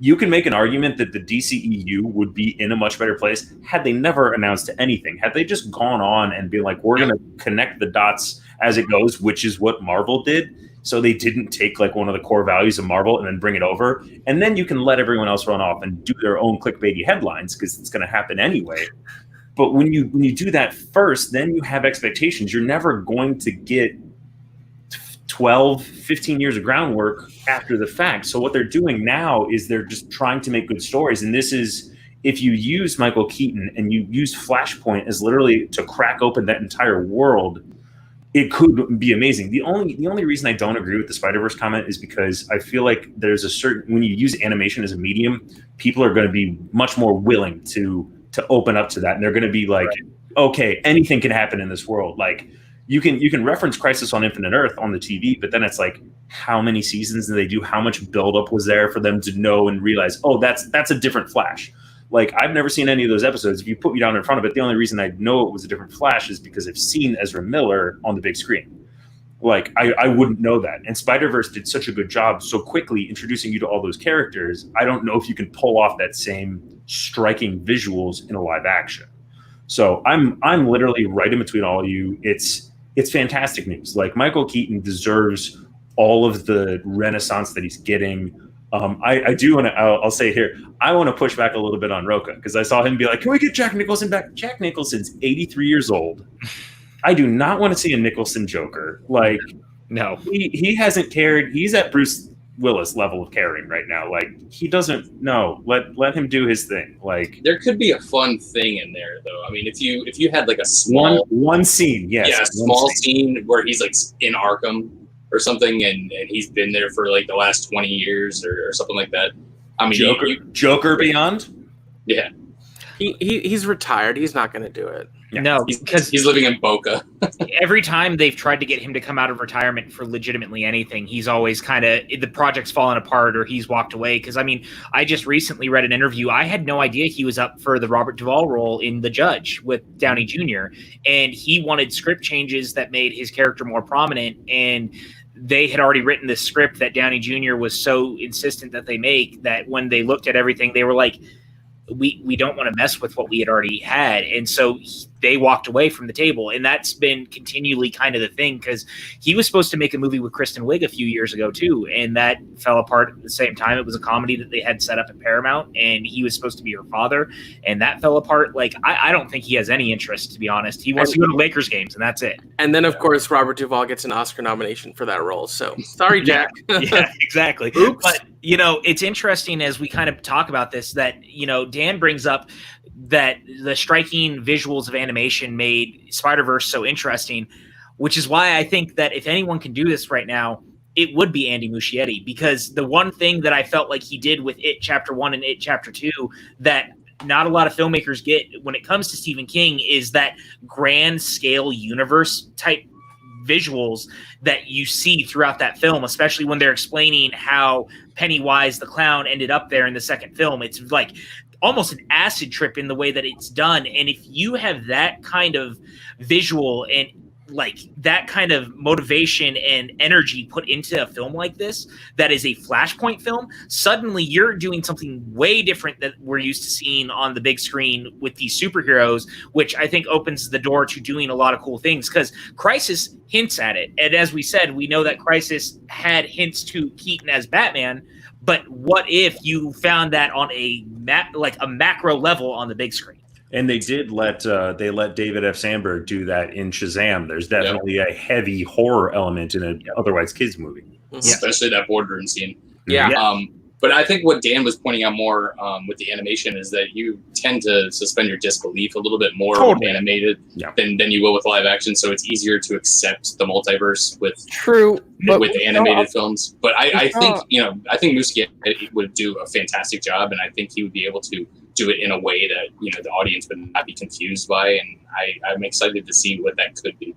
you can make an argument that the DCEU would be in a much better place had they never announced anything. Had they just gone on and been like, we're going to connect the dots as it goes, which is what Marvel did. So they didn't take one of the core values of Marvel and then bring it over. And then you can let everyone else run off and do their own clickbaity headlines because it's going to happen anyway. But when you do that first, then you have expectations. You're never going to get 12, 15 years of groundwork after the fact. So what they're doing now is they're just trying to make good stories. And this is, if you use Michael Keaton and you use Flashpoint as literally to crack open that entire world, it could be amazing. The only reason I don't agree with the Spider-Verse comment is because I feel like there's a certain, when you use animation as a medium, people are going to be much more willing to open up to that. And they're going to be like, okay, anything can happen in this world. You can reference Crisis on Infinite Earth on the TV, but then it's like, how many seasons did they do? How much buildup was there for them to know and realize, oh, that's a different Flash. I've never seen any of those episodes. If you put me down in front of it, the only reason I know it was a different Flash is because I've seen Ezra Miller on the big screen. I wouldn't know that. And Spider-Verse did such a good job so quickly introducing you to all those characters. I don't know if you can pull off that same striking visuals in a live action. So I'm literally right in between all of you. It's fantastic news. Michael Keaton deserves all of the renaissance that he's getting. I do want to, I'll say here, I want to push back a little bit on Rocha because I saw him be like, can we get Jack Nicholson back? Jack Nicholson's 83 years old. I do not want to see a Nicholson Joker. No, he hasn't cared. He's at Bruce Willis level of caring right now. He doesn't know. Let him do his thing. There could be a fun thing in there though. I mean, if you had a small one scene, yes, small scene where he's in Arkham or something, and he's been there for the last 20 years or something like that. I mean, Joker Beyond. Yeah, he's retired. He's not going to do it. No, because he's living in Boca. every time they've tried to get him to come out of retirement for legitimately anything, he's always kind of, the project's fallen apart or he's walked away. Because, I mean, I just recently read an interview. I had no idea he was up for the Robert Duvall role in The Judge with Downey Jr., and he wanted script changes that made his character more prominent, and they had already written this script that Downey Jr. was so insistent that they make that when they looked at everything, they were like, we don't want to mess with what we had already had. And so they walked away from the table. And that's been continually kind of the thing, because he was supposed to make a movie with Kristen Wiig a few years ago too, and that fell apart at the same time. It was a comedy that they had set up at Paramount, and he was supposed to be her father, and that fell apart. Like, I don't think he has any interest, to be honest. He wants to go to Lakers games, and that's it. And then, of course, Robert Duvall gets an Oscar nomination for that role. So, sorry, Jack. Yeah, exactly. Oops. But, you know, it's interesting as we kind of talk about this that, you know, Dan brings up that the striking visuals of animation made Spider-Verse so interesting, which is why I think that if anyone can do this right now, it would be Andy Muschietti, because the one thing that I felt like he did with It Chapter 1 and It Chapter 2 that not a lot of filmmakers get when it comes to Stephen King is that grand scale universe type visuals that you see throughout that film, especially when they're explaining how Pennywise the clown ended up there in the second film. It's like almost an acid trip in the way that it's done. And if you have that kind of visual and like that kind of motivation and energy put into a film like this, that is a Flashpoint film, suddenly you're doing something way different that we're used to seeing on the big screen with these superheroes, which I think opens the door to doing a lot of cool things, because Crisis hints at it. And as we said, we know that Crisis had hints to Keaton as Batman, but what if you found that on a macro level on the big screen? And they did let David F. Sandberg do that in Shazam. There's definitely a heavy horror element in an otherwise kids movie, especially that boardroom scene. Yeah. But I think what Dan was pointing out more with the animation is that you tend to suspend your disbelief a little bit more with animated than you will with live action. So it's easier to accept the multiverse with animated films. But I think Muschietti would do a fantastic job, and I think he would be able to do it in a way that the audience would not be confused by. And I'm excited to see what that could be.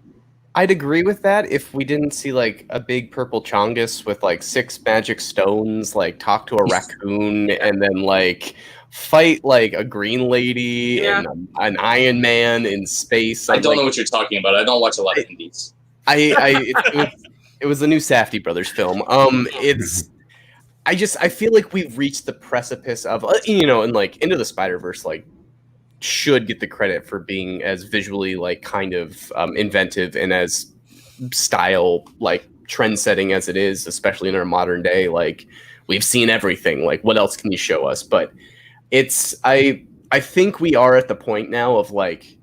I'd agree with that if we didn't see like a big purple Chongus with like 6 magic stones, like talk to a raccoon and then like fight like a green lady and an Iron Man in space. I don't know what you're talking about. I don't watch a lot of indies. It was the new Safdie brothers film. I feel like we've reached the precipice of and like Into the Spider-Verse like should get the credit for being as visually like kind of inventive and as style like trend setting as it is, especially in our modern day. Like we've seen everything. Like what else can you show us? But it's I think we are at the point now of like,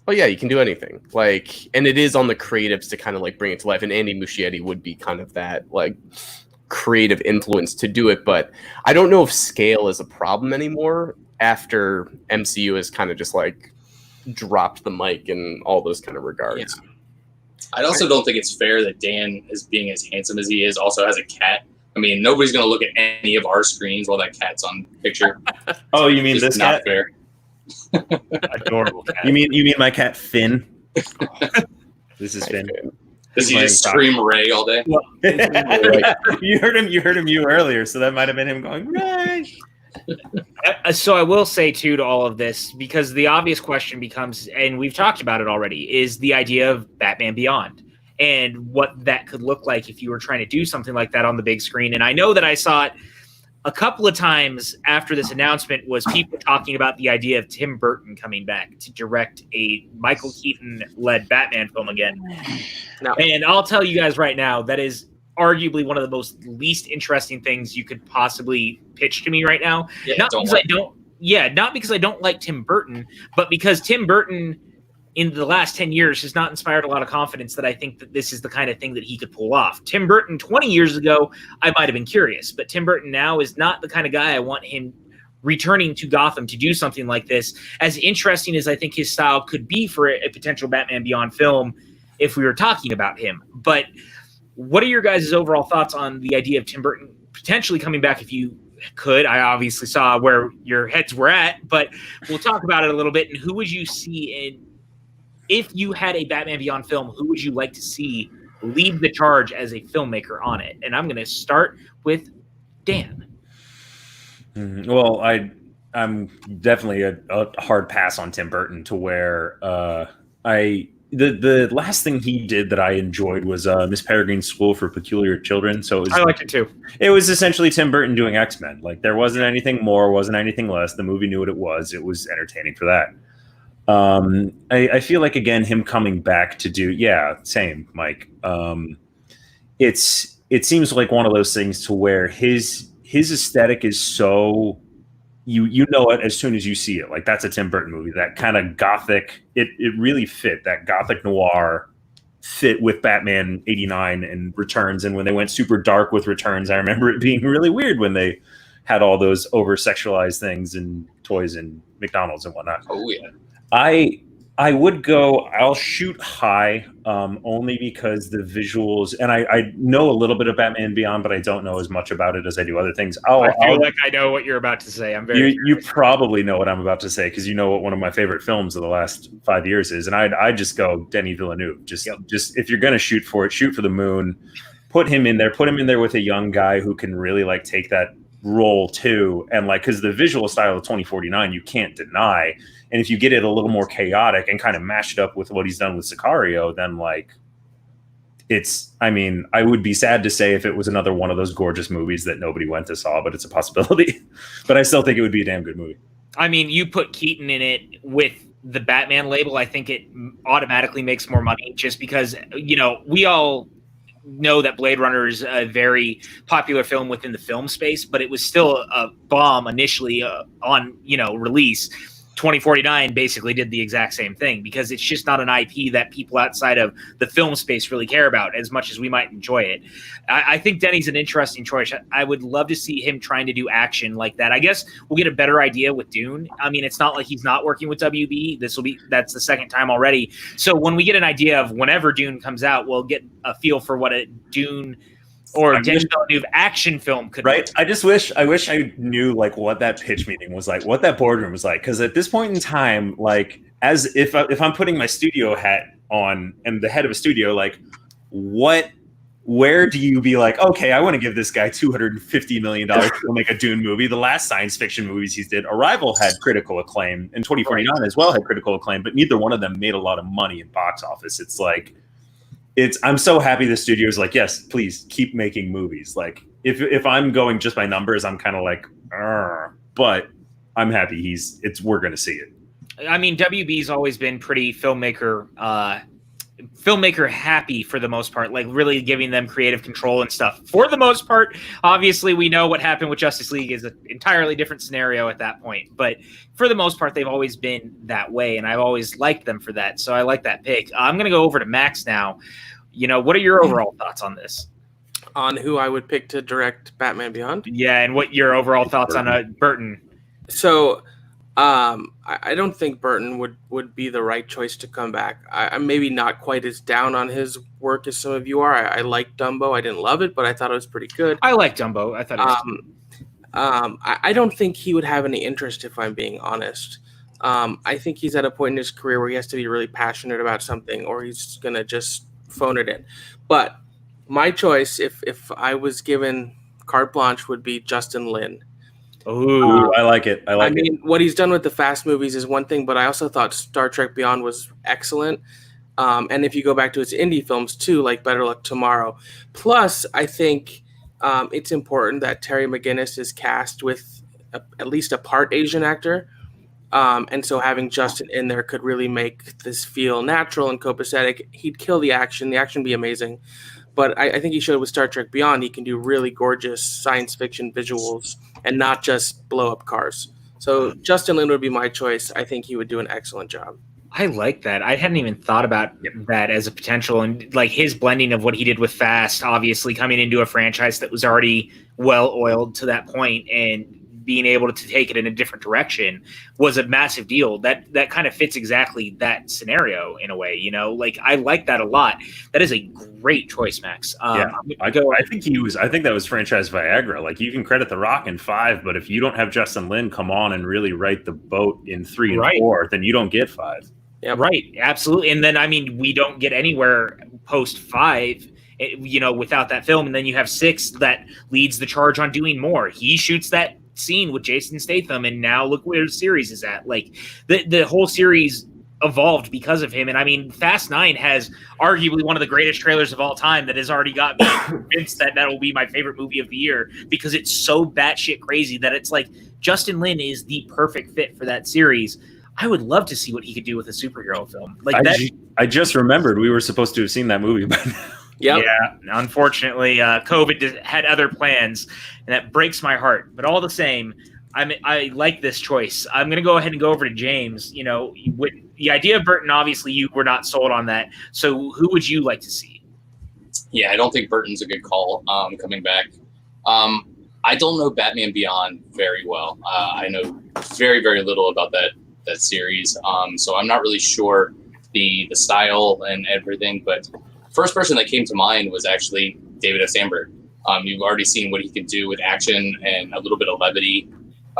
oh yeah, you can do anything. Like, and it is on the creatives to kind of like bring it to life. And Andy Muschietti would be kind of that like creative influence to do it. But I don't know if scale is a problem anymore after MCU has kind of just like dropped the mic in all those kind of regards. Yeah. I also don't think it's fair that Dan, as being as handsome as he is, also has a cat. I mean, nobody's going to look at any of our screens while that cat's on picture. Oh, you mean this not cat? Fair. Adorable cat. You mean my cat Finn? This is Finn. Does he just scream Ray all day? Well, you heard him earlier, so that might have been him going Ray. So I will say too to all of this, because the obvious question becomes, and we've talked about it already, is the idea of Batman Beyond and what that could look like if you were trying to do something like that on the big screen. And I know that I saw it a couple of times after this announcement was people talking about the idea of Tim Burton coming back to direct a Michael Keaton led Batman film again. No. And I'll tell you guys right now, that is arguably one of the most least interesting things you could possibly pitch to me right now. Yeah, not because I don't like Tim Burton, but because Tim Burton in the last 10 years has not inspired a lot of confidence that I think that this is the kind of thing that he could pull off. Tim Burton 20 years ago, I might have been curious, but Tim Burton now is not the kind of guy I want him returning to Gotham to do something like this. As interesting as I think his style could be for a potential Batman Beyond film if we were talking about him. But what are your guys' overall thoughts on the idea of Tim Burton potentially coming back if you could? I obviously saw where your heads were at, but we'll talk about it a little bit. And who would you see in if you had a Batman Beyond film, who would you like to see lead the charge as a filmmaker on it? And I'm going to start with Dan. Well, I'm definitely a hard pass on Tim Burton, to where the last thing he did that I enjoyed was Miss Peregrine's School for Peculiar Children. So I liked it too. It was essentially Tim Burton doing X-Men. Like, there wasn't anything more, wasn't anything less. The movie knew what it was. It was entertaining for that. I feel like, again, him coming back to do, same, Mike. It seems like one of those things to where his aesthetic is so, you know it as soon as you see it. Like, that's a Tim Burton movie. That kind of gothic, it really fit. That gothic noir fit with Batman 89 and Returns. And when they went super dark with Returns, I remember it being really weird when they had all those over-sexualized things and toys and McDonald's and whatnot. Oh, yeah. I would go, I'll shoot high, only because the visuals, and I know a little bit of Batman Beyond, but I don't know as much about it as I do other things. I feel like I know what you're about to say. I'm very you probably know what I'm about to say, because you know what one of my favorite films of the last 5 years is, and I just go Denis Villeneuve. Just if you're gonna shoot for it, shoot for the moon. Put him in there with a young guy who can really like take that role too, and like, because the visual style of 2049 you can't deny. And if you get it a little more chaotic and kind of mash it up with what he's done with Sicario, then like I would be sad to say if it was another one of those gorgeous movies that nobody went to saw, but it's a possibility. But I still think it would be a damn good movie. I mean, you put Keaton in it with the Batman label, I think it automatically makes more money, just because, we all know that Blade Runner is a very popular film within the film space, but it was still a bomb initially on, release. 2049 basically did the exact same thing, because it's just not an IP that people outside of the film space really care about as much as we might enjoy it. I think Denny's an interesting choice. I would love to see him trying to do action like that. I guess we'll get a better idea with Dune. I mean, it's not like he's not working with WB. That's the second time already. So when we get an idea of whenever Dune comes out, we'll get a feel for what a Dune or Denis Villeneuve action film could right be. I wish I knew like what that pitch meeting was like, what that boardroom was like, because at this point in time, like, as if I'm putting my studio hat on and the head of a studio, like, where do you be like, okay, I want to give this guy $250 million to make a Dune movie? The last science fiction movies he did, Arrival had critical acclaim, and 2049 as well had critical acclaim, but neither one of them made a lot of money in box office. It's like, I'm so happy the studio is like, yes, please keep making movies. Like, if I'm going just by numbers, I'm kind of like, but I'm happy we're going to see it. I mean, WB's always been pretty filmmaker happy for the most part, like really giving them creative control and stuff for the most part. Obviously, we know what happened with Justice League is an entirely different scenario at that point, but for the most part, they've always been that way, and I've always liked them for that. So I like that pick. I'm going to go over to Max now. What are your overall thoughts on this? On who I would pick to direct Batman Beyond? Yeah, and what your overall thoughts on Burton? So, I don't think Burton would be the right choice to come back. I'm maybe not quite as down on his work as some of you are. I like Dumbo. I didn't love it, but I thought it was pretty good. I like Dumbo. I thought it was I don't think he would have any interest, if I'm being honest. I think he's at a point in his career where he has to be really passionate about something, or he's going to just phone it in. But my choice, if I was given carte blanche, would be Justin Lin. Ooh, I like it. I mean, what he's done with the Fast movies is one thing, but I also thought Star Trek Beyond was excellent. And if you go back to his indie films too, like Better Luck Tomorrow. Plus, I think it's important that Terry McGinnis is cast with at least a part Asian actor. And so having Justin in there could really make this feel natural and copacetic. He'd kill the action. The action would be amazing. But I think he showed with Star Trek Beyond, he can do really gorgeous science fiction visuals and not just blow up cars. So Justin Lin would be my choice. I think he would do an excellent job. I like that. I hadn't even thought about that as a potential, and like his blending of what he did with Fast, obviously coming into a franchise that was already well oiled to that point and being able to take it in a different direction was a massive deal. That kind of fits exactly that scenario in a way, like I like that a lot. That is a great choice, Max. I think that was franchise Viagra. Like, you can credit The Rock in 5, but if you don't have Justin Lin come on and really right the boat in 3 and 4, then you don't get 5. Yep. Right, absolutely. And then, I mean, we don't get anywhere post 5, without that film. And then you have 6 that leads the charge on doing more. He shoots that scene with Jason Statham, and now look where the series is at. Like, the whole series evolved because of him. And I mean, Fast 9 has arguably one of the greatest trailers of all time that has already got me convinced that will be my favorite movie of the year, because it's so batshit crazy that it's like Justin Lin is the perfect fit for that series. I would love to see what he could do with a superhero film like that. I just remembered we were supposed to have seen that movie by now. Yep. Yeah, unfortunately, COVID had other plans, and that breaks my heart. But all the same, I like this choice. I'm going to go ahead and go over to James. With the idea of Burton, obviously you were not sold on that. So who would you like to see? Yeah, I don't think Burton's a good call coming back. I don't know Batman Beyond very well. I know very, very little about that series. So I'm not really sure the style and everything. But first person that came to mind was actually David S. Sandberg. You've already seen what he can do with action and a little bit of levity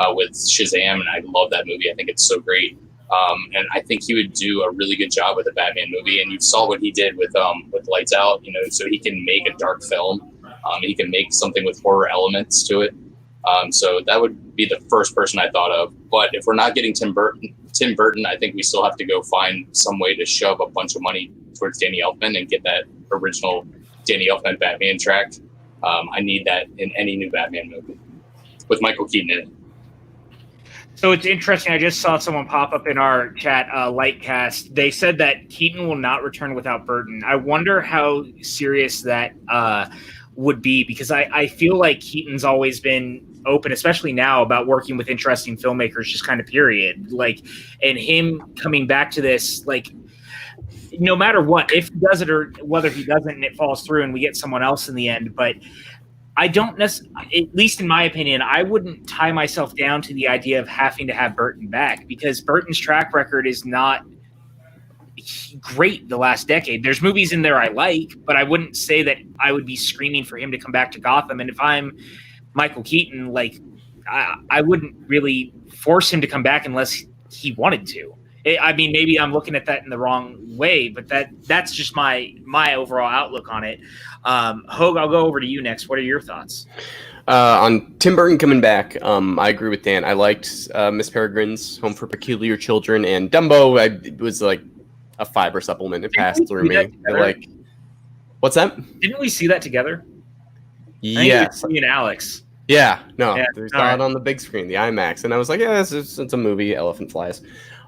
with Shazam, and I love that movie. I think it's so great. And I think he would do a really good job with a Batman movie. And you saw what he did with Lights Out, so he can make a dark film. He can make something with horror elements to it. So that would be the first person I thought of. But if we're not getting Tim Burton, I think we still have to go find some way to shove a bunch of money towards Danny Elfman and get that original Danny Elfman Batman track. I need that in any new Batman movie with Michael Keaton in it. So it's interesting. I just saw someone pop up in our chat, Lightcast. They said that Keaton will not return without Burton. I wonder how serious that would be, because I feel like Keaton's always been open, especially now, about working with interesting filmmakers, just kind of period. Like, and him coming back to this, like, no matter what, if he does it or whether he doesn't and it falls through and we get someone else in the end. But I don't necessarily, at least in my opinion, I wouldn't tie myself down to the idea of having to have Burton back, because Burton's track record is not great the last decade. There's movies in there I like, but I wouldn't say that I would be screaming for him to come back to Gotham. And if I'm Michael Keaton, like, I wouldn't really force him to come back unless he wanted to. I mean, maybe I'm looking at that in the wrong way, but that's just my overall outlook on it. Hogue, I'll go over to you next. What are your thoughts? On Tim Burton coming back, I agree with Dan. I liked Miss Peregrine's Home for Peculiar Children, and Dumbo. It was like a fiber supplement. It passed through me. What's that? Didn't we see that together? Yes. Me and Alex. Yeah. No, yeah, we saw it on the big screen, the IMAX, and I was like, yeah, it's a movie. Elephant flies.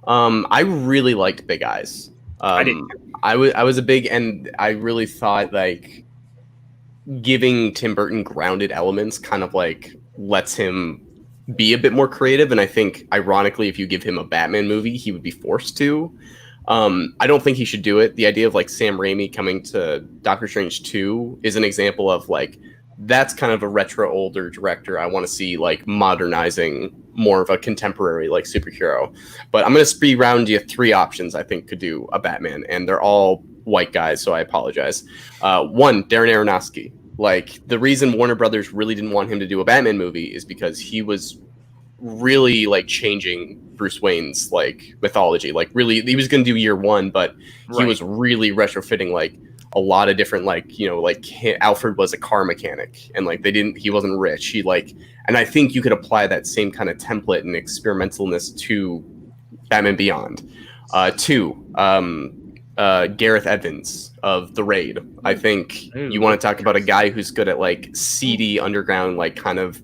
I really liked Big Eyes. I did. I was a big, and I really thought like giving Tim Burton grounded elements kind of like lets him be a bit more creative. And I think, ironically, if you give him a Batman movie, he would be forced to. I don't think he should do it. The idea of like Sam Raimi coming to Doctor Strange 2 is an example of like, that's kind of a retro older director I want to see like modernizing more of a contemporary like superhero. But I'm going to speed round you 3 options I think could do a Batman, and they're all white guys, so I apologize. 1, Darren Aronofsky. Like, the reason Warner Brothers really didn't want him to do a Batman movie is because he was really like changing Bruce Wayne's like mythology. Like, really, he was going to do Year One, but he was really retrofitting like a lot of different, like, you know, like Alfred was a car mechanic, and like he wasn't rich. He like, and I think you could apply that same kind of template and experimentalness to Batman Beyond. 2, Gareth Evans of The Raid. I think you want to talk about a guy who's good at like seedy underground, like kind of,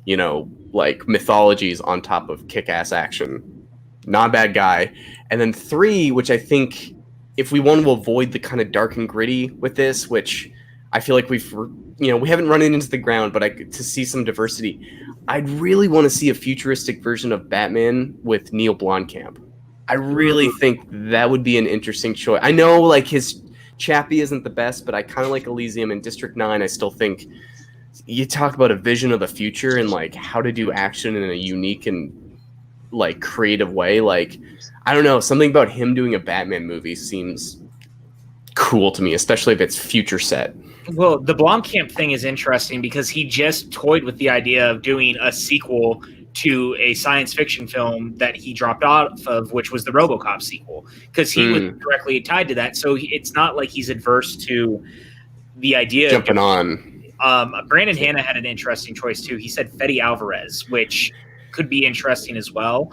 you know, like mythologies on top of kick-ass action. Not a bad guy. And then 3, which I think, if we want to avoid the kind of dark and gritty with this, which I feel like we haven't run it into the ground, but to see some diversity, I'd really want to see a futuristic version of Batman with Neil Blomkamp. I really think that would be an interesting choice. I know like his Chappie isn't the best, but I kind of like Elysium and District 9. I still think you talk about a vision of the future and like how to do action in a unique and like creative way. Like, I don't know, something about him doing a Batman movie seems cool to me, especially if it's future set. Well, the Blomkamp thing is interesting because he just toyed with the idea of doing a sequel to a science fiction film that he dropped off of, which was the RoboCop sequel, because he was directly tied to that. So it's not like he's adverse to the idea jumping on. Brandon Hanna had an interesting choice too. He said Fede Alvarez, which could be interesting as well.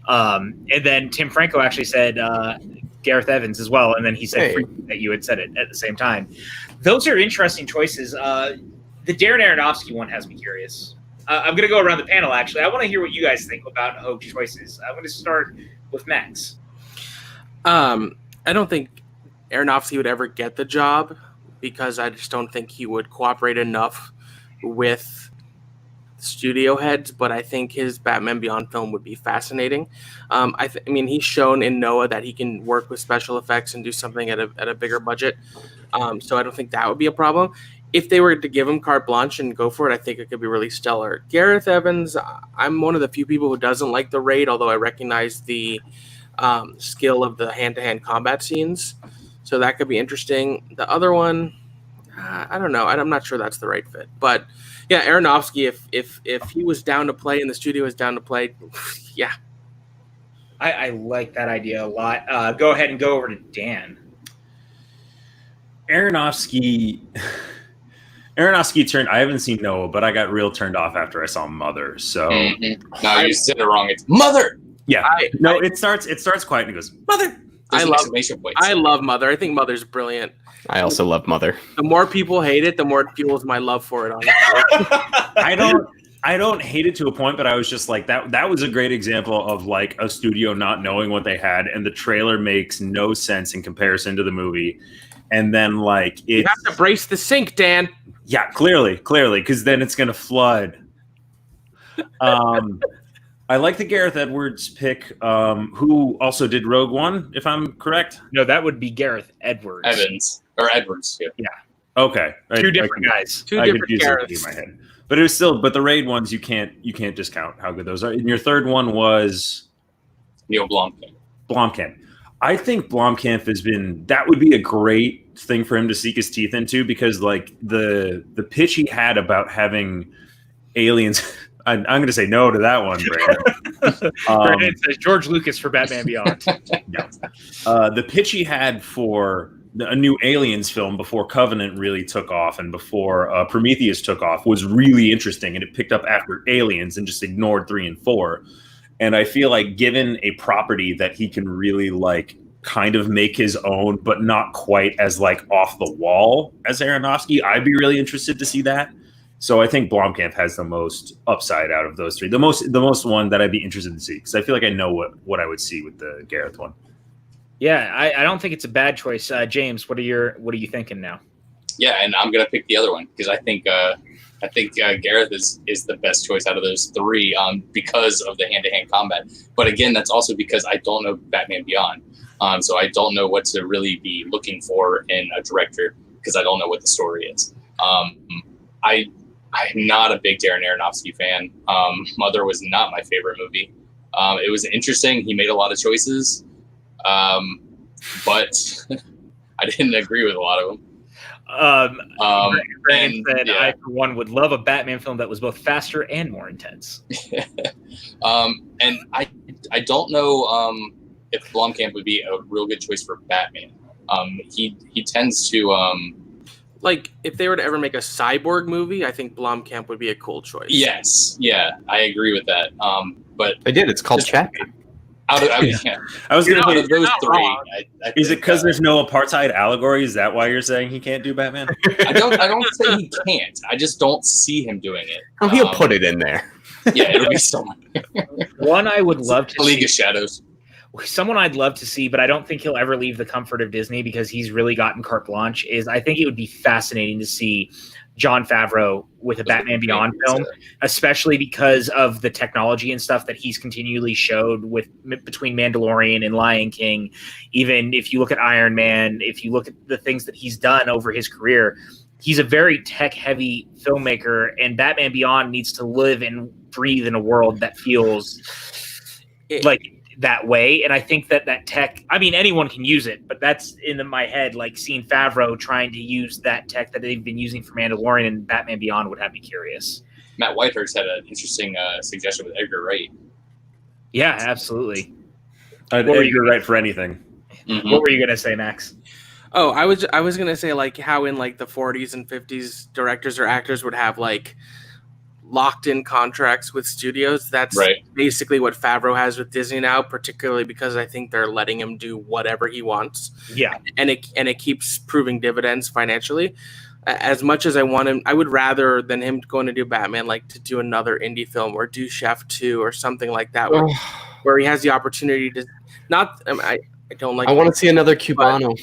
And then Tim Franco actually said Gareth Evans as well. And then he said that you had said it at the same time. Those are interesting choices. The Darren Aronofsky one has me curious. I'm going to go around the panel, actually. I want to hear what you guys think about Hogue's choices. I'm going to start with Max. I don't think Aronofsky would ever get the job because I just don't think he would cooperate enough with studio heads, but I think his Batman Beyond film would be fascinating. I mean, he's shown in Noah that he can work with special effects and do something at a bigger budget. So I don't think that would be a problem. If they were to give him carte blanche and go for it, I think it could be really stellar. Gareth Evans, I'm one of the few people who doesn't like The Raid, although I recognize the skill of the hand-to-hand combat scenes. So that could be interesting. The other one, I don't know. I'm not sure that's the right fit. But yeah, Aronofsky, if he was down to play and the studio was down to play, yeah. I like that idea a lot. Go ahead and go over to Dan. Aronofsky turned. I haven't seen Noah, but I got real turned off after I saw Mother. So no, you said it wrong. It's Mother. Yeah, it starts quiet and it goes Mother. I love Mother. I think Mother's brilliant. I also love Mother. The more people hate it, the more it fuels my love for it. Honestly. I don't hate it to a point, but I was just like that was a great example of like a studio not knowing what they had, and the trailer makes no sense in comparison to the movie. And then like you have to brace the sink, Dan. Yeah, clearly, because then it's gonna flood. I like the Gareth Edwards pick, who also did Rogue One, if I'm correct. No, that would be Gareth Edwards. Edwards. Yeah. Okay. Two different guys. Two different Gareths. In my head. But it was still, but the Raid ones you can't discount how good those are. And your third one was Neil Blomkamp. I think Blomkamp that would be a great thing for him to sink his teeth into, because like the pitch he had about having aliens. I'm going to say no to that one, Brandon. Brandon says George Lucas for Batman Beyond. The pitch he had for a new Aliens film before Covenant really took off and before Prometheus took off was really interesting, and it picked up after Aliens and just ignored 3 and 4. And I feel like given a property that he can really like kind of make his own, but not quite as like off the wall as Aronofsky, I'd be really interested to see that. So I think Blomkamp has the most upside out of those three. The most one that I'd be interested to see, because I feel like I know what I would see with the Gareth one. Yeah, I don't think it's a bad choice. James, what are you thinking now? Yeah, and I'm gonna pick the other one because I think Gareth is the best choice out of those three because of the hand-to-hand combat. But again, that's also because I don't know Batman Beyond, so I don't know what to really be looking for in a director because I don't know what the story is. I'm not a big Darren Aronofsky fan. Mother was not my favorite movie. It was interesting. He made a lot of choices, but I didn't agree with a lot of them. Brandon said, I, for one, would love a Batman film that was both faster and more intense. And I don't know if Blomkamp would be a real good choice for Batman. He tends to... like, if they were to ever make a Cyborg movie, I think Blomkamp would be a cool choice. Yes, yeah, I agree with that. But they did. It's called Batman. I was going to put those three. Is it because there's no apartheid allegory? Is that why you're saying he can't do Batman? I don't say he can't. I just don't see him doing it. Oh, he'll put it in there. Yeah, it'll be someone. One I would love to League of Shadows. Someone I'd love to see, but I don't think he'll ever leave the comfort of Disney because he's really gotten carte blanche, is I think it would be fascinating to see Jon Favreau with a Batman Beyond film, especially because of the technology and stuff that he's continually showed between Mandalorian and Lion King. Even if you look at Iron Man, if you look at the things that he's done over his career, he's a very tech-heavy filmmaker, and Batman Beyond needs to live and breathe in a world that feels like that way. And I think that tech, I mean, anyone can use it, but that's in my head, like seeing Favreau trying to use that tech that they've been using for Mandalorian and Batman Beyond would have me curious. Matt Whitehurst had an interesting suggestion with Edgar Wright. Yeah, absolutely. Edgar Wright for anything. Mm-hmm. What were you going to say, Max? Oh, I was gonna say like how in like the 40s and 50s directors or actors would have like locked in contracts with studios. That's basically what Favreau has with Disney now, particularly because I think they're letting him do whatever he wants. Yeah, and it keeps proving dividends financially. As much as I want him, I would rather than him going to do Batman, like to do another indie film or do Chef 2 or something like that, where he has the opportunity to not. I don't like. I want to see another Cubano.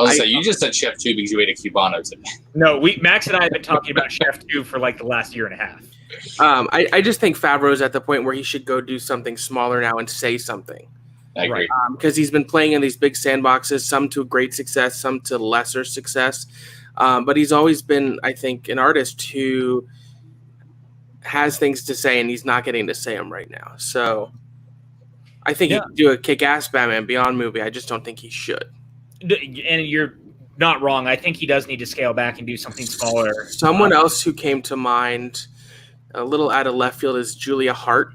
You just said Chef 2 because you ate a Cubano today. No, Max and I have been talking about Chef 2 for like the last year and a half. I just think Favreau's at the point where he should go do something smaller now and say something. I agree. Because he's been playing in these big sandboxes, some to great success, some to lesser success. But he's always been, I think, an artist who has things to say, and he's not getting to say them right now. So I think he could do a kick-ass Batman Beyond movie. I just don't think he should. And you're not wrong. I think he does need to scale back and do something smaller. Someone else who came to mind, a little out of left field, is Julia Hart,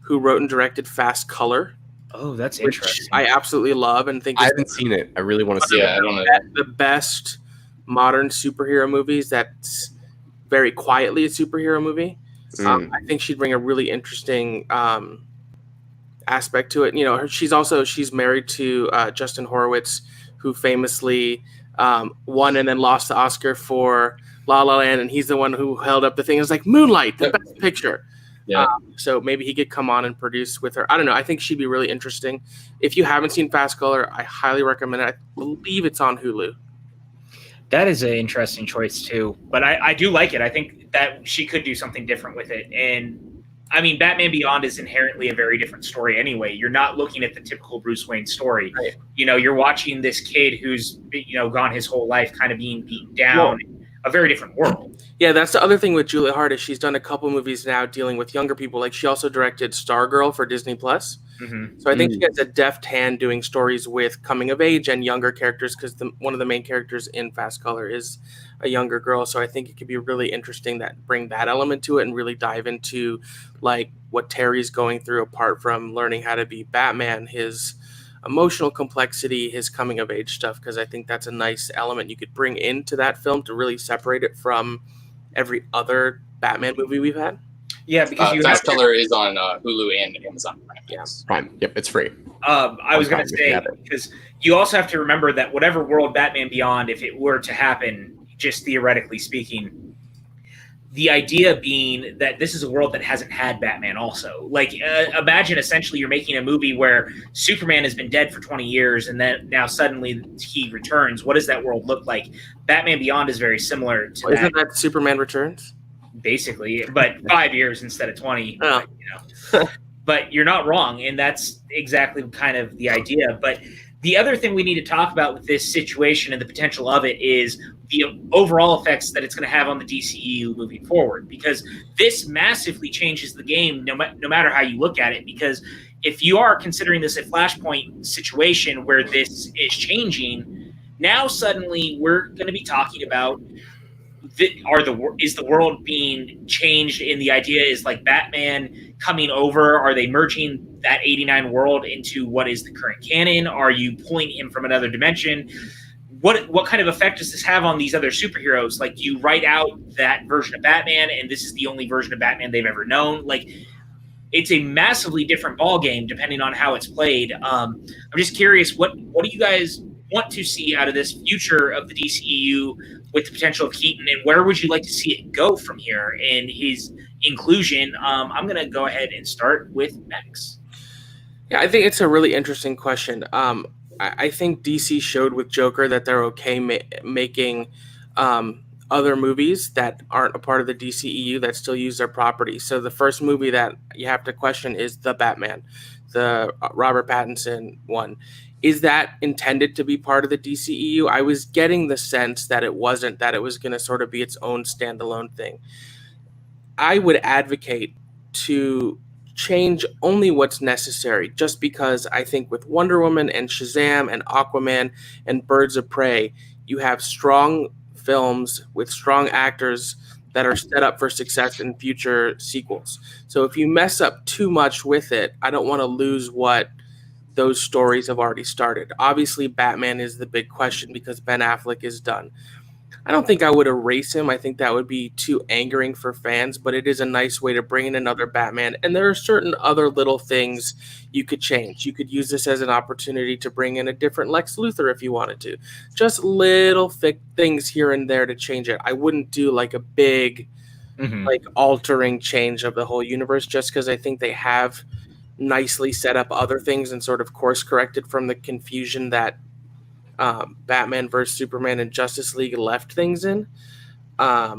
who wrote and directed Fast Color. Oh, that's interesting. I absolutely love and think I haven't seen it. I really want to see it. I don't know. The best modern superhero movies that's very quietly a superhero movie. I think she'd bring a really interesting aspect to it. You know, she's married to Justin Horowitz, who famously won and then lost the Oscar for La La Land, and he's the one who held up the thing. It was like Moonlight, the best picture. Yeah. So maybe he could come on and produce with her. I don't know. I think she'd be really interesting. If you haven't seen Fast Color, I highly recommend it. I believe it's on Hulu. That is an interesting choice too, but I do like it. I think that she could do something different with it. And I mean, Batman Beyond is inherently a very different story anyway. You're not looking at the typical Bruce Wayne story. Right. You know, you're watching this kid who's, gone his whole life kind of being beaten down. A very different world. Yeah, that's the other thing with Julia Hart is she's done a couple movies now dealing with younger people. Like she also directed Stargirl for Disney Plus. Mm-hmm. So I think she has a deft hand doing stories with coming of age and younger characters because one of the main characters in Fast Color is a younger girl. So I think it could be really interesting that bring that element to it and really dive into like what Terry's going through apart from learning how to be Batman, his emotional complexity, his coming of age stuff, because I think that's a nice element you could bring into that film to really separate it from every other Batman movie we've had. Yeah, because Fast Color is on Hulu and Amazon Prime. Yes, Prime. Yep, it's free. I was going to say, because you also have to remember that whatever world Batman Beyond, if it were to happen, just theoretically speaking, the idea being that this is a world that hasn't had Batman also. Like, imagine essentially you're making a movie where Superman has been dead for 20 years and then now suddenly he returns. What does that world look like? Batman Beyond is very similar to Isn't that Superman Returns? Basically, but 5 years instead of 20. Oh. But you're not wrong, and that's exactly kind of the idea. But the other thing we need to talk about with this situation and the potential of it is the overall effects that it's going to have on the DCEU moving forward, because this massively changes the game no matter how you look at it. Because if you are considering this a Flashpoint situation where this is changing, now suddenly we're going to be talking about is the world being changed, and the idea is like Batman coming over? Are they merging that 89 world into what is the current canon? Are you pulling him from another dimension? What kind of effect does this have on these other superheroes? Like, you write out that version of Batman, and this is the only version of Batman they've ever known. Like, it's a massively different ball game depending on how it's played. I'm just curious, what do you guys want to see out of this future of the DCEU with the potential of Keaton, and where would you like to see it go from here in his inclusion? I'm going to go ahead and start with Max. Yeah, I think it's a really interesting question. I think DC showed with Joker that they're okay making other movies that aren't a part of the DCEU that still use their property. So the first movie that you have to question is The Batman, the Robert Pattinson one. Is that intended to be part of the DCEU? I was getting the sense that it wasn't, that it was going to sort of be its own standalone thing. I would advocate to change only what's necessary, just because I think with Wonder Woman and Shazam and Aquaman and Birds of Prey, you have strong films with strong actors that are set up for success in future sequels. So if you mess up too much with it, I don't want to lose what those stories have already started. Obviously, Batman is the big question because Ben Affleck is done. I don't think I would erase him. I think that would be too angering for fans, but it is a nice way to bring in another Batman. And there are certain other little things you could change. You could use this as an opportunity to bring in a different Lex Luthor if you wanted to. Just little things here and there to change it. I wouldn't do like a big, like altering change of the whole universe just because I think they have nicely set up other things and sort of course corrected from the confusion that Batman vs Superman and Justice League left things in. I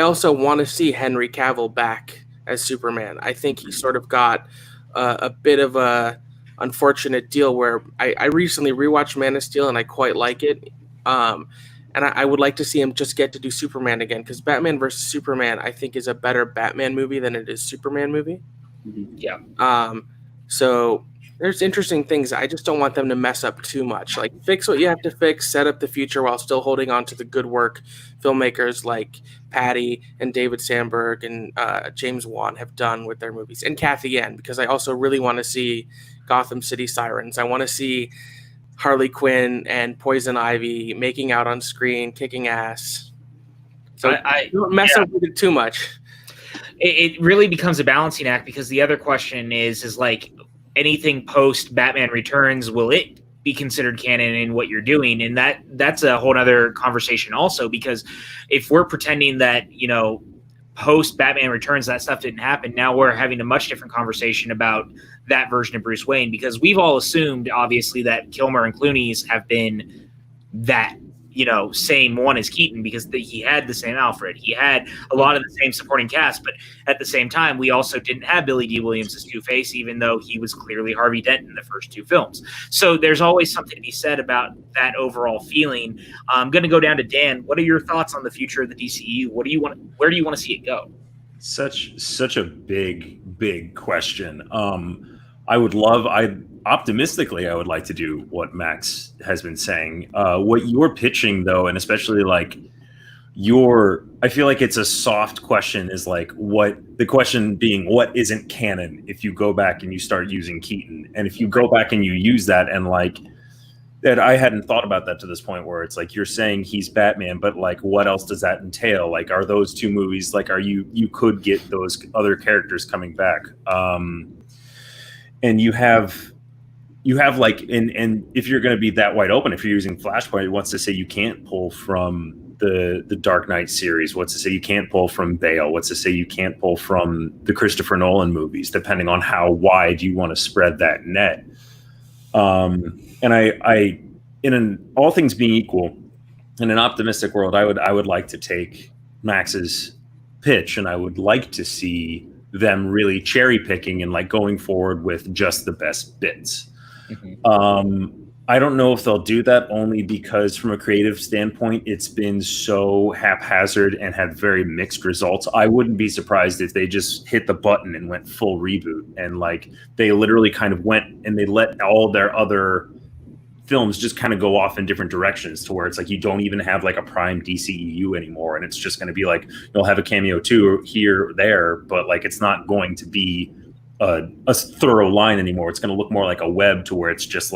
also want to see Henry Cavill back as Superman. I think he sort of got a bit of a unfortunate deal where I recently rewatched Man of Steel and I quite like it. And I would like to see him just get to do Superman again because Batman vs Superman I think is a better Batman movie than it is Superman movie. Yeah. So there's interesting things. I just don't want them to mess up too much. Like, fix what you have to fix, set up the future while still holding on to the good work filmmakers like Patty and David Sandberg and James Wan have done with their movies. And Kathy Ann, because I also really want to see Gotham City Sirens. I want to see Harley Quinn and Poison Ivy making out on screen, kicking ass. So I don't mess up with it too much. It really becomes a balancing act because the other question is like, anything post Batman Returns, will it be considered canon in what you're doing? And that's a whole other conversation also, because if we're pretending that, post Batman Returns, that stuff didn't happen, now we're having a much different conversation about that version of Bruce Wayne, because we've all assumed, obviously, that Kilmer and Clooney's have been that, same one as Keaton, because he had the same Alfred. He had a lot of the same supporting cast, but at the same time, we also didn't have Billy D. Williams as Two-Face, even though he was clearly Harvey Dent in the first two films. So there's always something to be said about that overall feeling. I'm going to go down to Dan. What are your thoughts on the future of the DCEU? Where do you want to see it go? Such a big question. Optimistically, I would like to do what Max has been saying. What you're pitching, though, and especially I feel like it's a soft question, is like the question being what isn't canon if you go back and you start using Keaton. And if you go back and you use that and that, I hadn't thought about that to this point, where it's like you're saying he's Batman, but what else does that entail? Like, are those two movies, you could get those other characters coming back. And you have and if you're going to be that wide open, if you're using Flashpoint, what's to say you can't pull from the Dark Knight series? What's to say you can't pull from Bale? What's to say you can't pull from the Christopher Nolan movies, depending on how wide you want to spread that net? And all things being equal, in an optimistic world, I would like to take Max's pitch, and I would like to see them really cherry picking and going forward with just the best bits. I don't know if they'll do that, only because from a creative standpoint, it's been so haphazard and had very mixed results. I wouldn't be surprised if they just hit the button and went full reboot, and they literally kind of went and they let all their other films just kind of go off in different directions, to where it's you don't even have a prime DCEU anymore, and it's just going to be you'll have a cameo too here or there, but it's not going to be a thorough line anymore. It's going to look more like a web, to where it's just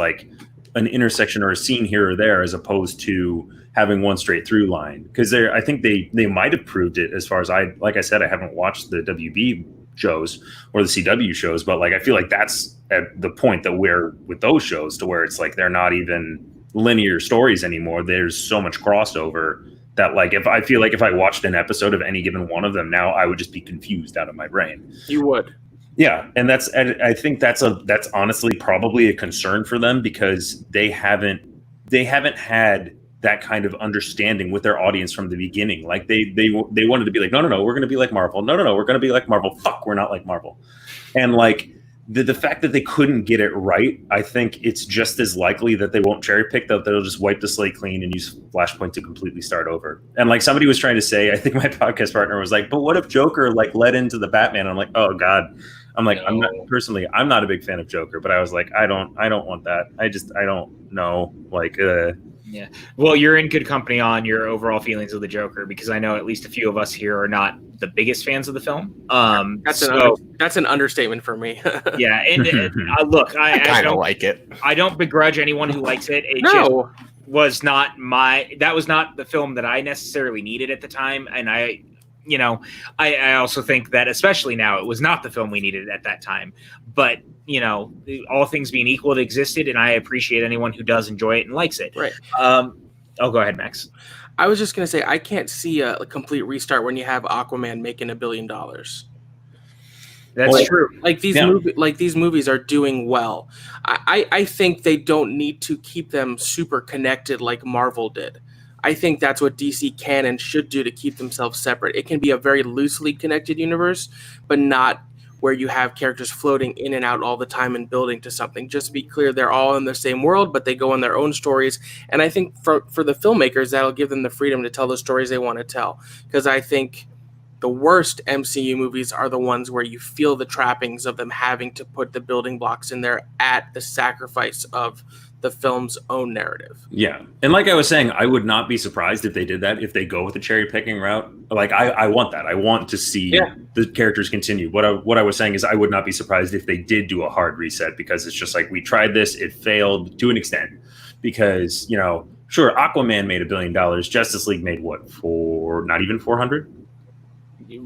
an intersection or a scene here or there, as opposed to having one straight through line. Because I think they might have proved it, as far as like I said, I haven't watched the WB shows or the CW shows, but I feel that's at the point that we're with those shows, to where it's they're not even linear stories anymore. There's so much crossover that if I watched an episode of any given one of them now, I would just be confused out of my brain. You would. Yeah, and I think that's honestly probably a concern for them, because they haven't had that kind of understanding with their audience from the beginning. They wanted to be no, we're going to be like Marvel. No, we're going to be like Marvel. Fuck, we're not like Marvel. And the fact that they couldn't get it right, I think it's just as likely that they won't cherry pick, that they'll just wipe the slate clean and use Flashpoint to completely start over. And somebody was trying to say, I think my podcast partner was but what if Joker led into the Batman? I'm oh God. I'm I'm not a big fan of Joker, but I was I don't want that. I don't know. Yeah. Well, you're in good company on your overall feelings of the Joker, because I know at least a few of us here are not the biggest fans of the film. That's an understatement for me. Yeah, and look, I kind of like it. I don't begrudge anyone who likes it. It No. just was not that was not the film that I necessarily needed at the time, and I also think that, especially now, it was not the film we needed at that time. But all things being equal, it existed, and I appreciate anyone who does enjoy it and likes it. Right. Go ahead, Max. I was just gonna say, I can't see a complete restart when you have Aquaman making $1 billion. That's true. Like these movies are doing well. I think they don't need to keep them super connected like Marvel did. I think that's what DC can and should do to keep themselves separate. It can be a very loosely connected universe, but not where you have characters floating in and out all the time and building to something. Just to be clear, they're all in the same world, but they go on their own stories. And I think for the filmmakers, that'll give them the freedom to tell the stories they want to tell. Because I think the worst MCU movies are the ones where you feel the trappings of them having to put the building blocks in there at the sacrifice of the film's own narrative. Yeah. And like I was saying, I would not be surprised if they did that, if they go with the cherry picking route. Like I want that. I want to see the characters continue. What I was saying is I would not be surprised if they did do a hard reset, because it's just like, we tried this, it failed to an extent. Because, sure, Aquaman made $1 billion. Justice League made what, not even 400?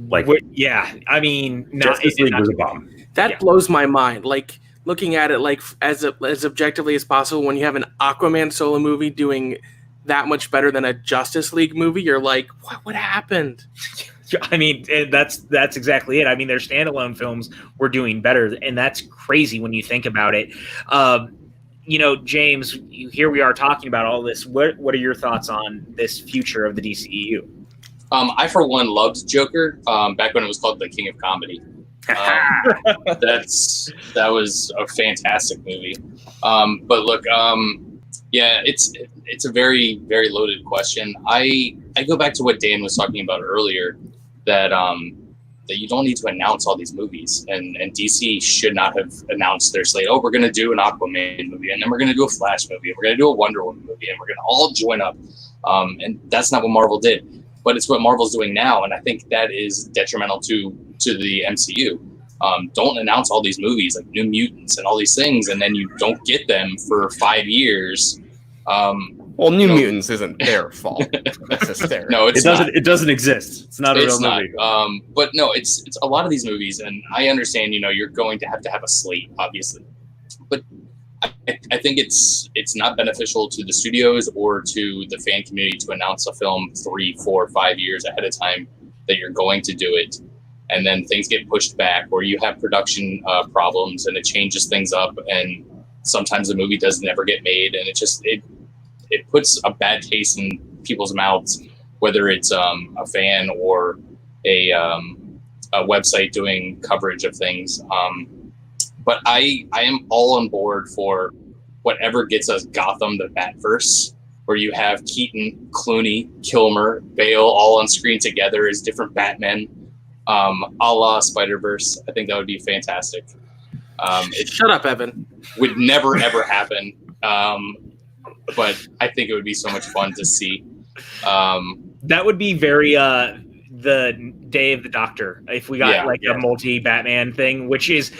Like, yeah, I mean, Justice League was a bomb. That blows my mind. Like, looking at it like as objectively as possible, when you have an Aquaman solo movie doing that much better than a Justice League movie, you're like, what happened? I mean, that's exactly it. I mean, their standalone films were doing better, and that's crazy when you think about it. James, here we are talking about all this. What are your thoughts on this future of the DCEU? I, for one, loved Joker back when it was called The King of Comedy. That was a fantastic movie. But look, it's a very, very loaded question. I go back to what Dan was talking about earlier, that you don't need to announce all these movies, and DC should not have announced their slate. Oh, we're going to do an Aquaman movie, and then we're going to do a Flash movie, and we're going to do a Wonder Woman movie, and we're going to all join up. And that's not what Marvel did. But it's what Marvel's doing now, and I think that is detrimental to the MCU. Don't announce all these movies like New Mutants and all these things, and then you don't get them for 5 years. New Mutants isn't their fault necessarily. No, It doesn't exist. It's not a real movie. But no, it's a lot of these movies, and I understand. You're going to have a slate, obviously, but I think it's not beneficial to the studios or to the fan community to announce a film 3, 4, 5 years ahead of time that you're going to do it, and then things get pushed back, or you have production problems and it changes things up, and sometimes the movie does never get made, and it puts a bad taste in people's mouths, whether it's a fan or a website doing coverage of things. But I am all on board for whatever gets us Gotham the Batverse, where you have Keaton, Clooney, Kilmer, Bale all on screen together as different Batmen, a la Spider-Verse. I think that would be fantastic. Shut up, Evan. Would never, ever happen. But I think it would be so much fun to see. That would be very the Day of the Doctor, if we got a multi-Batman thing, which is,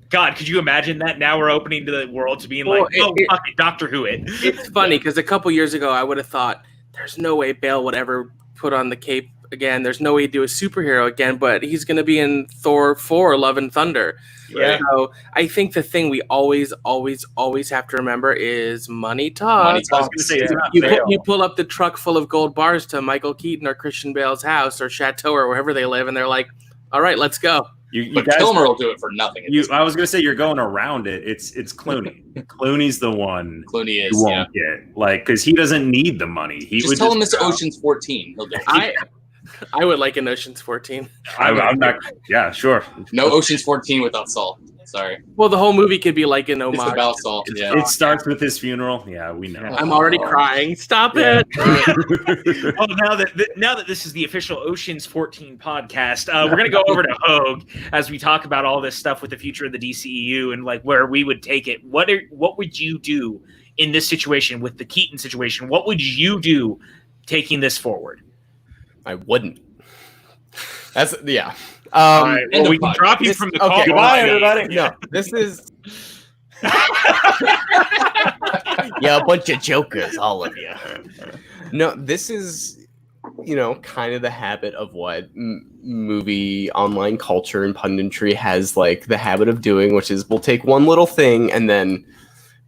God, could you imagine that? Now we're opening to the world to being fuck it, Doctor Who it. It's funny because a couple years ago I would have thought there's no way Bale would ever put on the cape again. There's no way he'd do a superhero again, but he's going to be in Thor 4, Love and Thunder. Yeah. So I think the thing we always have to remember is money talks. You pull up the truck full of gold bars to Michael Keaton or Christian Bale's house or Chateau or wherever they live, and they're like, all right, let's go. But Kilmer will do it for nothing. I was going to say you're going around it. It's Clooney. Clooney's the one. Clooney is. Who won't get, because he doesn't need the money. He just tell him it's Ocean's 14. He'll do it. I would like an Ocean's 14. I'm not. Yeah, sure. No Ocean's 14 without Saul. Sorry. Well, the whole movie could be like an homage. It's about Saul. Yeah. It starts with his funeral. Yeah, we know. I'm already crying. Stop it. Now that this is the official Ocean's 14 podcast, we're going to go over to Hogue as we talk about all this stuff with the future of the DCEU and where we would take it. What would you do in this situation with the Keaton situation, what would you do taking this forward? I wouldn't. That's yeah. All right, well, we can drop you from the call. Goodbye, everybody. No, this is. Yeah, a bunch of jokers, all of you. No, this is, kind of the habit of what movie online culture and punditry has like the habit of doing, which is we'll take one little thing and then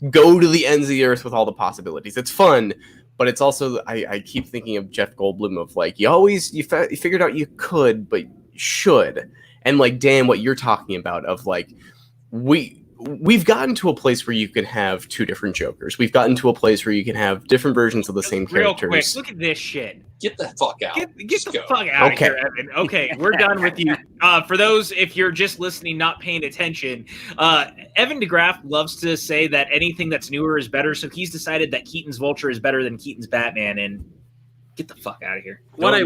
go to the ends of the earth with all the possibilities. It's fun, but it's also I keep thinking of Jeff Goldblum of like you figured out you could, but should, and like Dan, what you're talking about of like we've gotten to a place where you can have two different Jokers. We've gotten to a place where you can have different versions of the same characters. Real quick, look at this shit. Get the fuck out. Get the fuck out of here, Evan. Okay, we're done with you. For those, if you're just listening, not paying attention, Evan Degraff loves to say that anything that's newer is better, so he's decided that Keaton's Vulture is better than Keaton's Batman, and get the fuck out of here. What I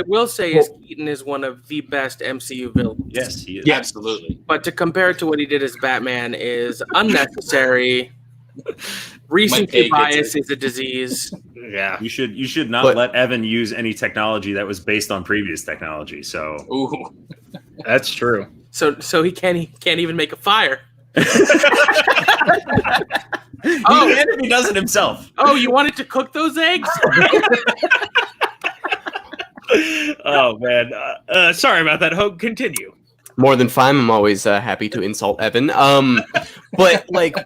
will say is Keaton is one of the best MCU villains. Yes, he is. Yeah, absolutely. But to compare it to what he did as Batman is unnecessary. Recency bias is a disease. Yeah, you should not let Evan use any technology that was based on previous technology. So, ooh, that's true. So he can't even make a fire. Oh, and he does it himself. Oh, you wanted to cook those eggs? Oh man, sorry about that. Hogue, continue. More than fine. I'm always happy to insult Evan. But like,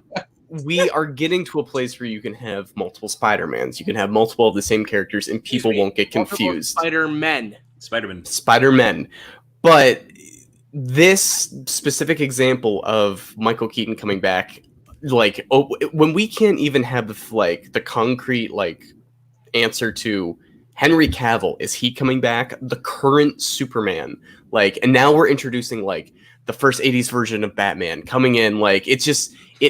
we are getting to a place where you can have multiple Spider-Mans. You can have multiple of the same characters, and people won't get confused. Spider-Men. But this specific example of Michael Keaton coming back, like, when we can't even have like the concrete like answer to Henry Cavill, is he coming back? The current Superman, like, and now we're introducing like the first 80s version of Batman coming in. Like, it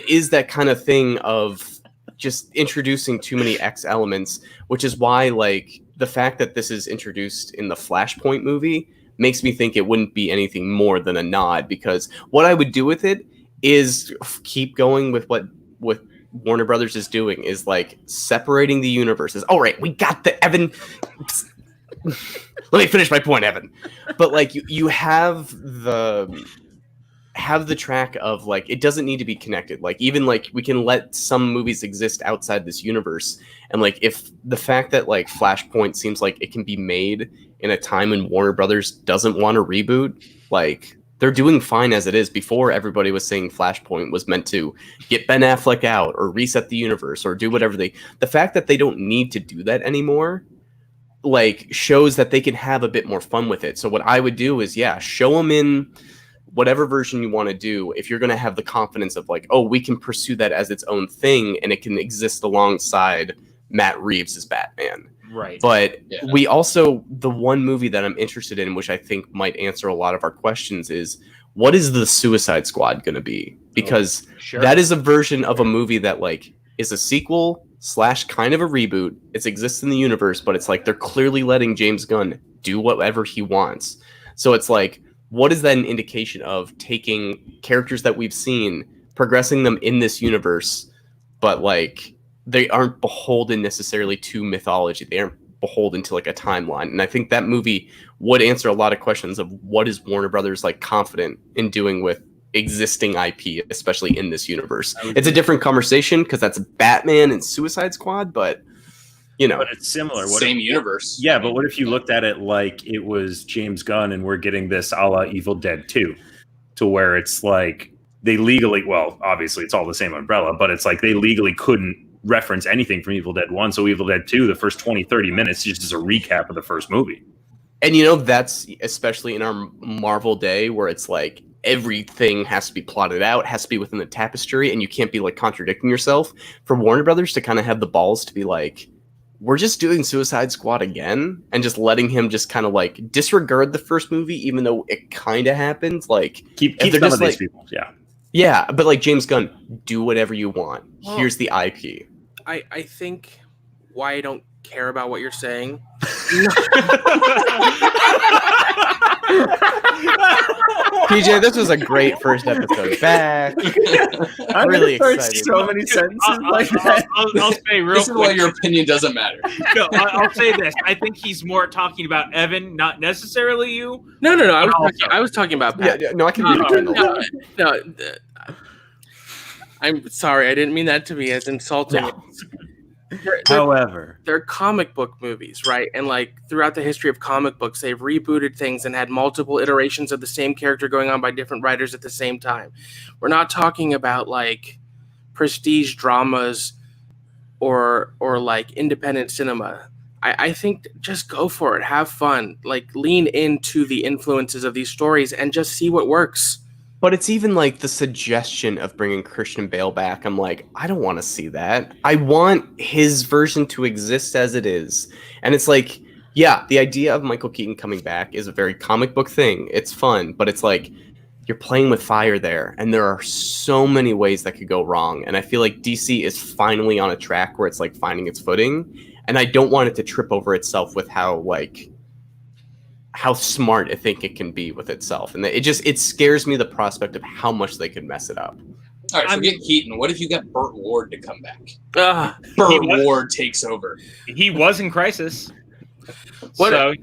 is that kind of thing of just introducing too many X elements, which is why like the fact that this is introduced in the Flashpoint movie makes me think it wouldn't be anything more than a nod, because what I would do with it is keep going with what Warner Brothers is doing, is like separating the universes. All right, we got the Evan. Let me finish my point, Evan. But like you have the track of like, it doesn't need to be connected. Like, even like we can let some movies exist outside this universe. And like, if the fact that like Flashpoint seems like it can be made in a time when Warner Brothers doesn't want to reboot, like they're doing fine as it is. Before, everybody was saying Flashpoint was meant to get Ben Affleck out or reset the universe or do whatever the fact that they don't need to do that anymore, like, shows that they can have a bit more fun with it. So what I would do is, show them in whatever version you want to do. If you're going to have the confidence of like, oh, we can pursue that as its own thing and it can exist alongside Matt Reeves as Batman. Right. But we also, the one movie that I'm interested in, which I think might answer a lot of our questions, is what is the Suicide Squad going to be? Because that is a version of a movie that like is a sequel / kind of a reboot. It exists in the universe, but it's like they're clearly letting James Gunn do whatever he wants. So it's like, what is that an indication of? Taking characters that we've seen, progressing them in this universe, but like they aren't beholden necessarily to mythology. They aren't beholden to like a timeline. And I think that movie would answer a lot of questions of what is Warner Brothers like confident in doing with existing IP, especially in this universe. It's a different conversation because that's Batman and Suicide Squad, but you know, but it's similar. Same universe. Yeah, but what if you looked at it like it was James Gunn and we're getting this a la Evil Dead 2, to where it's like they legally, well, obviously it's all the same umbrella, but it's like they legally couldn't reference anything from Evil Dead 1. So Evil Dead 2, the first 20-30 minutes just is a recap of the first movie. And you know, that's especially in our Marvel day where it's like everything has to be plotted out, has to be within the tapestry, and you can't be like contradicting yourself. For Warner Brothers to kind of have the balls to be like, we're just doing Suicide Squad again, and just letting him just kind of like disregard the first movie, even though it kind of happened. Like keep some of these people, yeah, but like James Gunn, do whatever you want. Well, here's the IP. I think why I don't care about what you're saying. PJ, this was a great first episode back. I'm really excited. So many sentences like that. I'll say real This is quick. why your opinion doesn't matter. No, I'll say this. I think he's more talking about Evan, not necessarily you. No. I was talking about Pat. No, I can read between the lines. No, I'm sorry. I didn't mean that to be as insulting. No. However, they're comic book movies, right? And like throughout the history of comic books, they've rebooted things and had multiple iterations of the same character going on by different writers at the same time. We're not talking about like prestige dramas or like independent cinema. I think just go for it. Have fun. Like lean into the influences of these stories and just see what works. But it's even like the suggestion of bringing Christian Bale back. I'm like, I don't want to see that. I want his version to exist as it is. And it's like, yeah, the idea of Michael Keaton coming back is a very comic book thing. It's fun, but it's like you're playing with fire there. And there are so many ways that could go wrong. And I feel like DC is finally on a track where it's like finding its footing. And I don't want it to trip over itself with how smart I think it can be with itself. And it scares me, the prospect of how much they could mess it up. All right, forget Keaton. What if you got Burt Ward to come back? Burt Ward takes over. He was in Crisis. What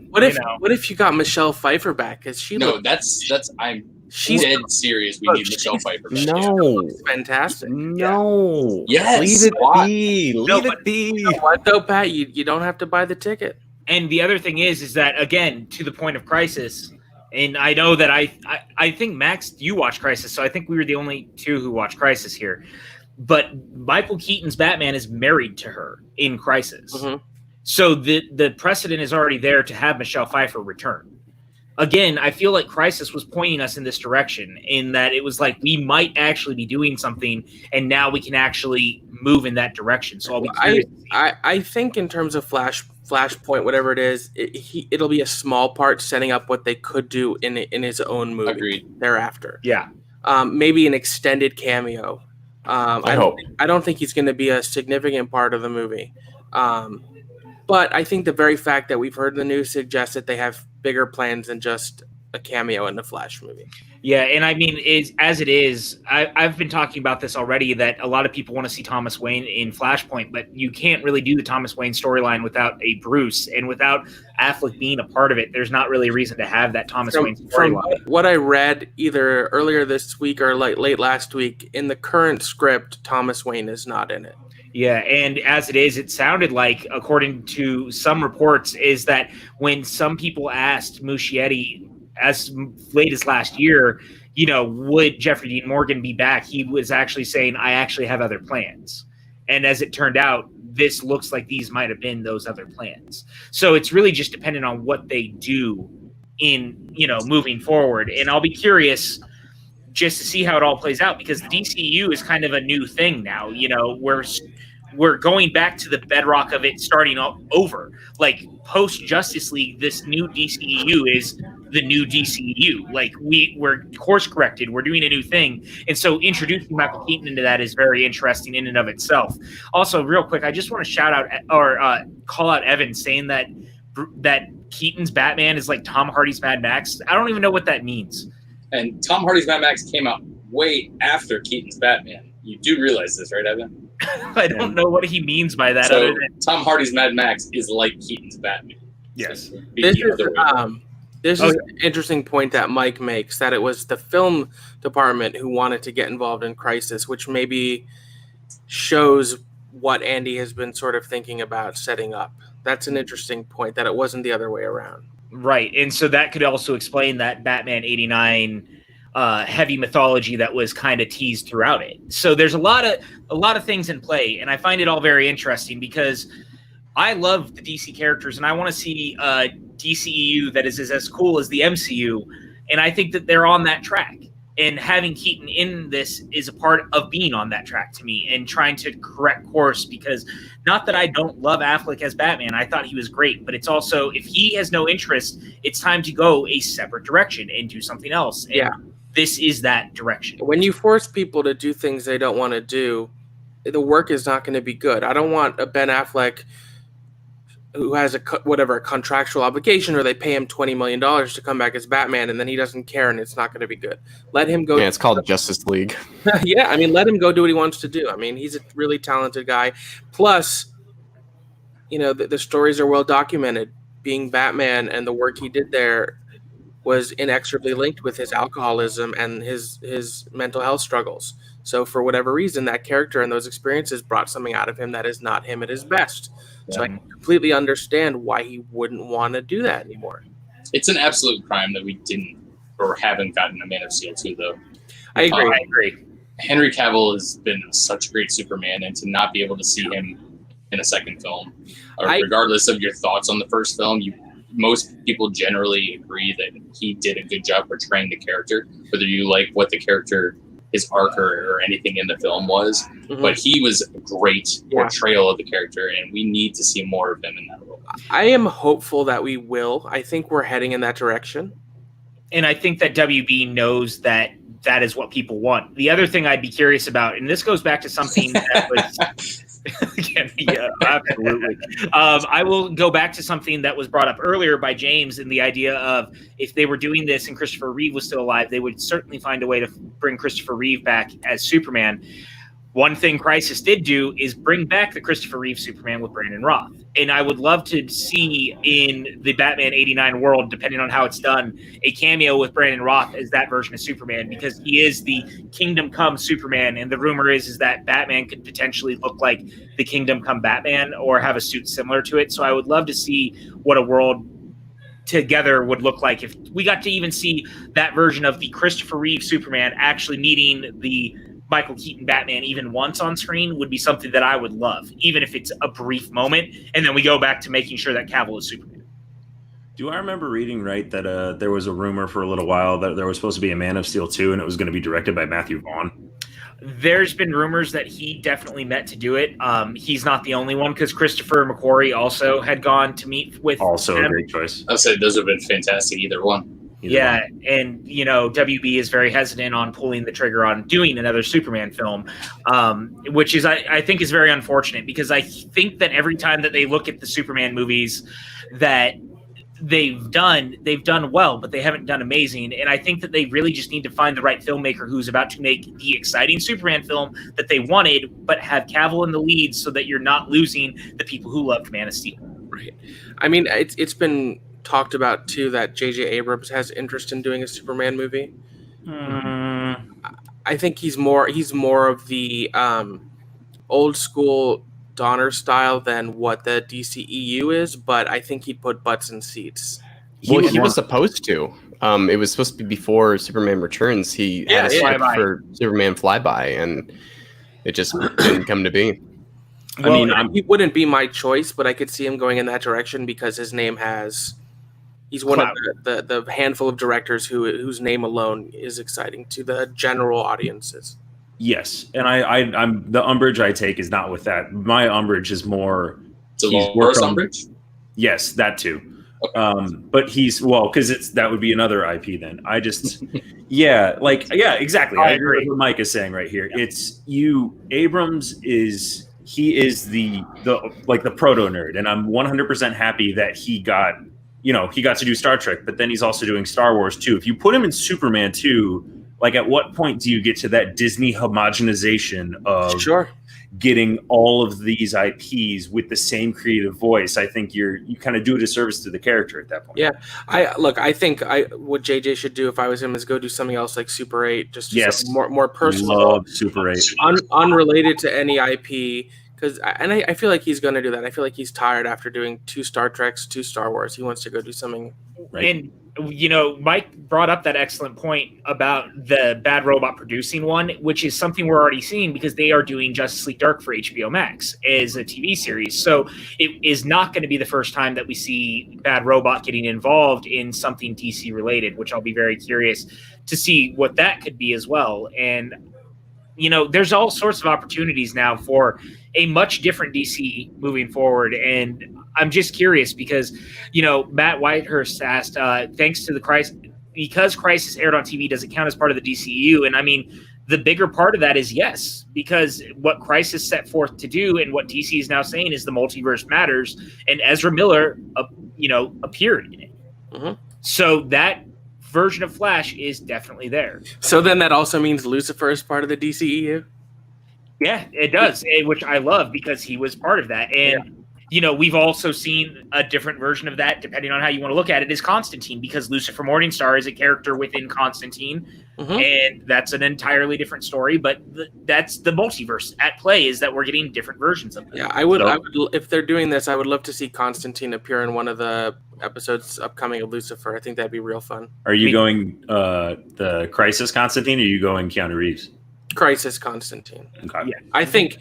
if you got Michelle Pfeiffer back? Because she's dead serious. We need Michelle Pfeiffer back. No, she's fantastic. No, yes, leave it be. Leave it be. You know what though, Pat? You don't have to buy the ticket. And the other thing is that, again, to the point of Crisis, and I know that I think, Max, you watched Crisis, so I think we were the only two who watched Crisis here. But Michael Keaton's Batman is married to her in Crisis. Mm-hmm. So the precedent is already there to have Michelle Pfeiffer return. Again, I feel like Crisis was pointing us in this direction, in that it was like we might actually be doing something, and now we can actually move in that direction. So I'll be curious. I think in terms of Flashpoint, whatever it is, it'll be a small part setting up what they could do in his own movie. Agreed. Thereafter. Yeah. Maybe an extended cameo. I don't think he's going to be a significant part of the movie. But I think the very fact that we've heard the news suggests that they have bigger plans than just a cameo in the Flash movie. Yeah, and I mean, I've been talking about this already, that a lot of people want to see Thomas Wayne in Flashpoint, but you can't really do the Thomas Wayne storyline without a Bruce, and without Affleck being a part of it, there's not really a reason to have that Thomas Wayne storyline. From what I read either earlier this week or like late last week, in the current script, Thomas Wayne is not in it. Yeah, and as it is, it sounded like, according to some reports, is that when some people asked Muschietti as late as last year, would Jeffrey Dean Morgan be back, he was actually saying, I actually have other plans. And as it turned out, this looks like these might have been those other plans. So it's really just dependent on what they do in, moving forward. And I'll be curious just to see how it all plays out, because the DCEU is kind of a new thing now. We're going back to the bedrock of it starting over. Like post Justice League, this new DCEU is the new DCEU. Like we're course corrected. We're doing a new thing. And so introducing Michael Keaton into that is very interesting in and of itself. Also, real quick, I just want to shout out or call out Evan saying that Keaton's Batman is like Tom Hardy's Mad Max. I don't even know what that means. And Tom Hardy's Mad Max came out way after Keaton's Batman. You do realize this, right, Evan? I don't know what he means by that. So Tom Hardy's Mad Max is like Keaton's Batman. Yes. This is an interesting point that Mike makes, that it was the film department who wanted to get involved in Crisis, which maybe shows what Andy has been sort of thinking about setting up. That's an interesting point, that it wasn't the other way around. Right. And so that could also explain that Batman 89 heavy mythology that was kind of teased throughout it. So there's a lot of things in play, and I find it all very interesting because I love the DC characters, and I want to see DCEU that is as cool as the MCU, and I think that they're on that track. And having Keaton in this is a part of being on that track to me and trying to correct course, because not that I don't love Affleck as Batman. I thought he was great, but it's also, if he has no interest, it's time to go a separate direction and do something else. And yeah. This is that direction. When you force people to do things they don't want to do, the work is not going to be good. I don't want a Ben Affleck who has a contractual obligation, or they pay him $20 million to come back as Batman, and then he doesn't care, and it's not going to be good. Let him go. Yeah, it's called Justice League. Yeah, I mean, let him go do what he wants to do. I mean, he's a really talented guy. Plus, you know, the stories are well documented. Being Batman and the work he did there was inexorably linked with his alcoholism and his mental health struggles. So for whatever reason, that character and those experiences brought something out of him that is not him at his best. So I completely understand why he wouldn't want to do that anymore. It's an absolute crime that we didn't or haven't gotten a Man of Steel 2, though. I agree. Henry Cavill has been such a great Superman, and to not be able to see him in a second film, regardless of your thoughts on the first film, most people generally agree that he did a good job portraying the character, whether you like what the character, his arc or anything in the film was. Mm-hmm. But he was a great portrayal of the character, and we need to see more of him in that role. I am hopeful that we will. I think we're heading in that direction. And I think that WB knows that that is what people want. The other thing I'd be curious about, and this goes back to something that was... yeah, absolutely. I will go back to something that was brought up earlier by James, in the idea of if they were doing this and Christopher Reeve was still alive, they would certainly find a way to bring Christopher Reeve back as Superman. One thing Crisis did do is bring back the Christopher Reeve Superman with Brandon Roth. And I would love to see in the Batman 89 world, depending on how it's done, a cameo with Brandon Roth as that version of Superman, because he is the Kingdom Come Superman. And the rumor is that Batman could potentially look like the Kingdom Come Batman or have a suit similar to it. So I would love to see what a world together would look like if we got to even see that version of the Christopher Reeve Superman actually meeting the Michael Keaton Batman even once on screen. Would be something that I would love, even if it's a brief moment, and then we go back to making sure that Cavill is Superman. Do I remember reading right that there was a rumor for a little while that there was supposed to be a Man of Steel 2 and it was going to be directed by Matthew Vaughn? There's been rumors that he definitely meant to do it. He's not the only one, because Christopher McQuarrie also had gone to meet with also him. A great choice. I'd say those have been fantastic, either one. Yeah, and you know, WB is very hesitant on pulling the trigger on doing another Superman film, which is I think is very unfortunate, because I think that every time that they look at the Superman movies that they've done well, but they haven't done amazing. And I think that they really just need to find the right filmmaker who's about to make the exciting Superman film that they wanted, but have Cavill in the lead, so that you're not losing the people who loved Man of Steel. Right. I mean, it's been talked about too that J.J. Abrams has interest in doing a Superman movie. I think he's more of the old school Donner style than what the DCEU is, but I think he'd put butts in seats. Well, he was supposed to. It was supposed to be before Superman Returns. He had a script for Superman Flyby, and it just didn't come to be. Well, I mean, he wouldn't be my choice, but I could see him going in that direction because his name has. He's one of the handful of directors whose name alone is exciting to the general audiences. Yes, and I'm the umbrage I take is not with that. My umbrage is more. Dolores Umbridge? Yes, that too. Okay. But because that would be another IP then. I just, exactly. I agree with what Mike is saying right here. Yeah. It's Abrams is the proto nerd, and I'm 100% happy that he got to do Star Trek, but then he's also doing Star Wars too. If you put him in Superman 2, like at what point do you get to that Disney homogenization of getting all of these IPs with the same creative voice? I think you kind of do a disservice to the character at that point. Yeah, I think what JJ should do if I was him is go do something else like Super 8, just more personal. Love Super 8, unrelated to any IP. I feel like he's going to do that. I feel like he's tired after doing 2 Star Treks, 2 Star Wars. He wants to go do something. Right. And, Mike brought up that excellent point about the Bad Robot producing one, which is something we're already seeing because they are doing Justice League Dark for HBO Max as a TV series. So it is not going to be the first time that we see Bad Robot getting involved in something DC related, which I'll be very curious to see what that could be as well. And, there's all sorts of opportunities now for a much different DC moving forward. And I'm just curious because, Matt Whitehurst asked, thanks to the Crisis, because Crisis aired on TV, does it count as part of the DCEU? And I mean, the bigger part of that is yes, because what Crisis set forth to do and what DC is now saying is the multiverse matters, and Ezra Miller, appeared in it. Mm-hmm. So that version of Flash is definitely there. So then that also means Lucifer is part of the DCEU? Yeah, it does, which I love because he was part of that. And, we've also seen a different version of that, depending on how you want to look at it, is Constantine, because Lucifer Morningstar is a character within Constantine, and that's an entirely different story. But that's the multiverse at play, is that we're getting different versions of it. Yeah, I would, if they're doing this, I would love to see Constantine appear in one of the episodes upcoming of Lucifer. I think that'd be real fun. Are you going the Crisis Constantine, or are you going Keanu Reeves? Crisis Constantine. Okay. Yeah, I think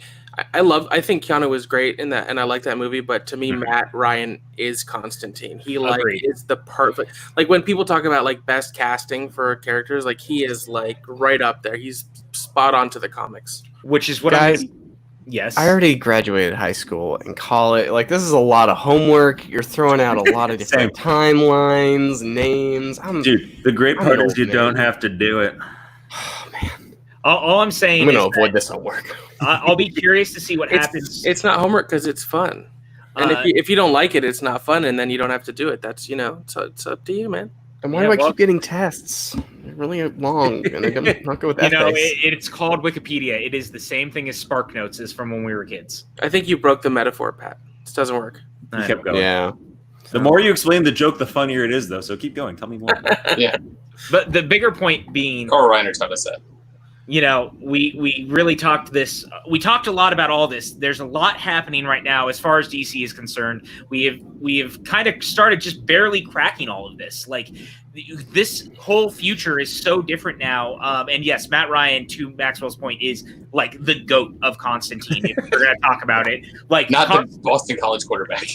Keanu was great in that, and I like that movie. But to me, Matt Ryan is Constantine. He is the perfect. Like when people talk about like best casting for characters, like he is like right up there. He's spot on to the comics. Which is what Yes. I already graduated high school and college. Like, this is a lot of homework. You're throwing out a lot of different timelines, names. Dude, the great part is you don't have to do it. Oh, man. All I'm saying I'm going to avoid this homework. I'll be curious to see what happens. It's not homework because it's fun. And if you don't like it, it's not fun, and then you don't have to do it. That's, so it's up to you, man. And why do I keep getting tests? They're really long, and I'm not good with that. It's called Wikipedia. It is the same thing as Spark Notes is from when we were kids. I think you broke the metaphor, Pat. This doesn't work. You kept going. Yeah. The more you explain the joke, the funnier it is, though. So keep going. Tell me more. Yeah. But the bigger point being, Carl Reiner's not a set. We really talked this. We talked a lot about all this. There's a lot happening right now as far as DC is concerned. We have kind of started just barely cracking all of this. Like, this whole future is so different now. And yes, Matt Ryan, to Maxwell's point, is like the GOAT of Constantine. If we're going to talk about it, like not the Boston College quarterback.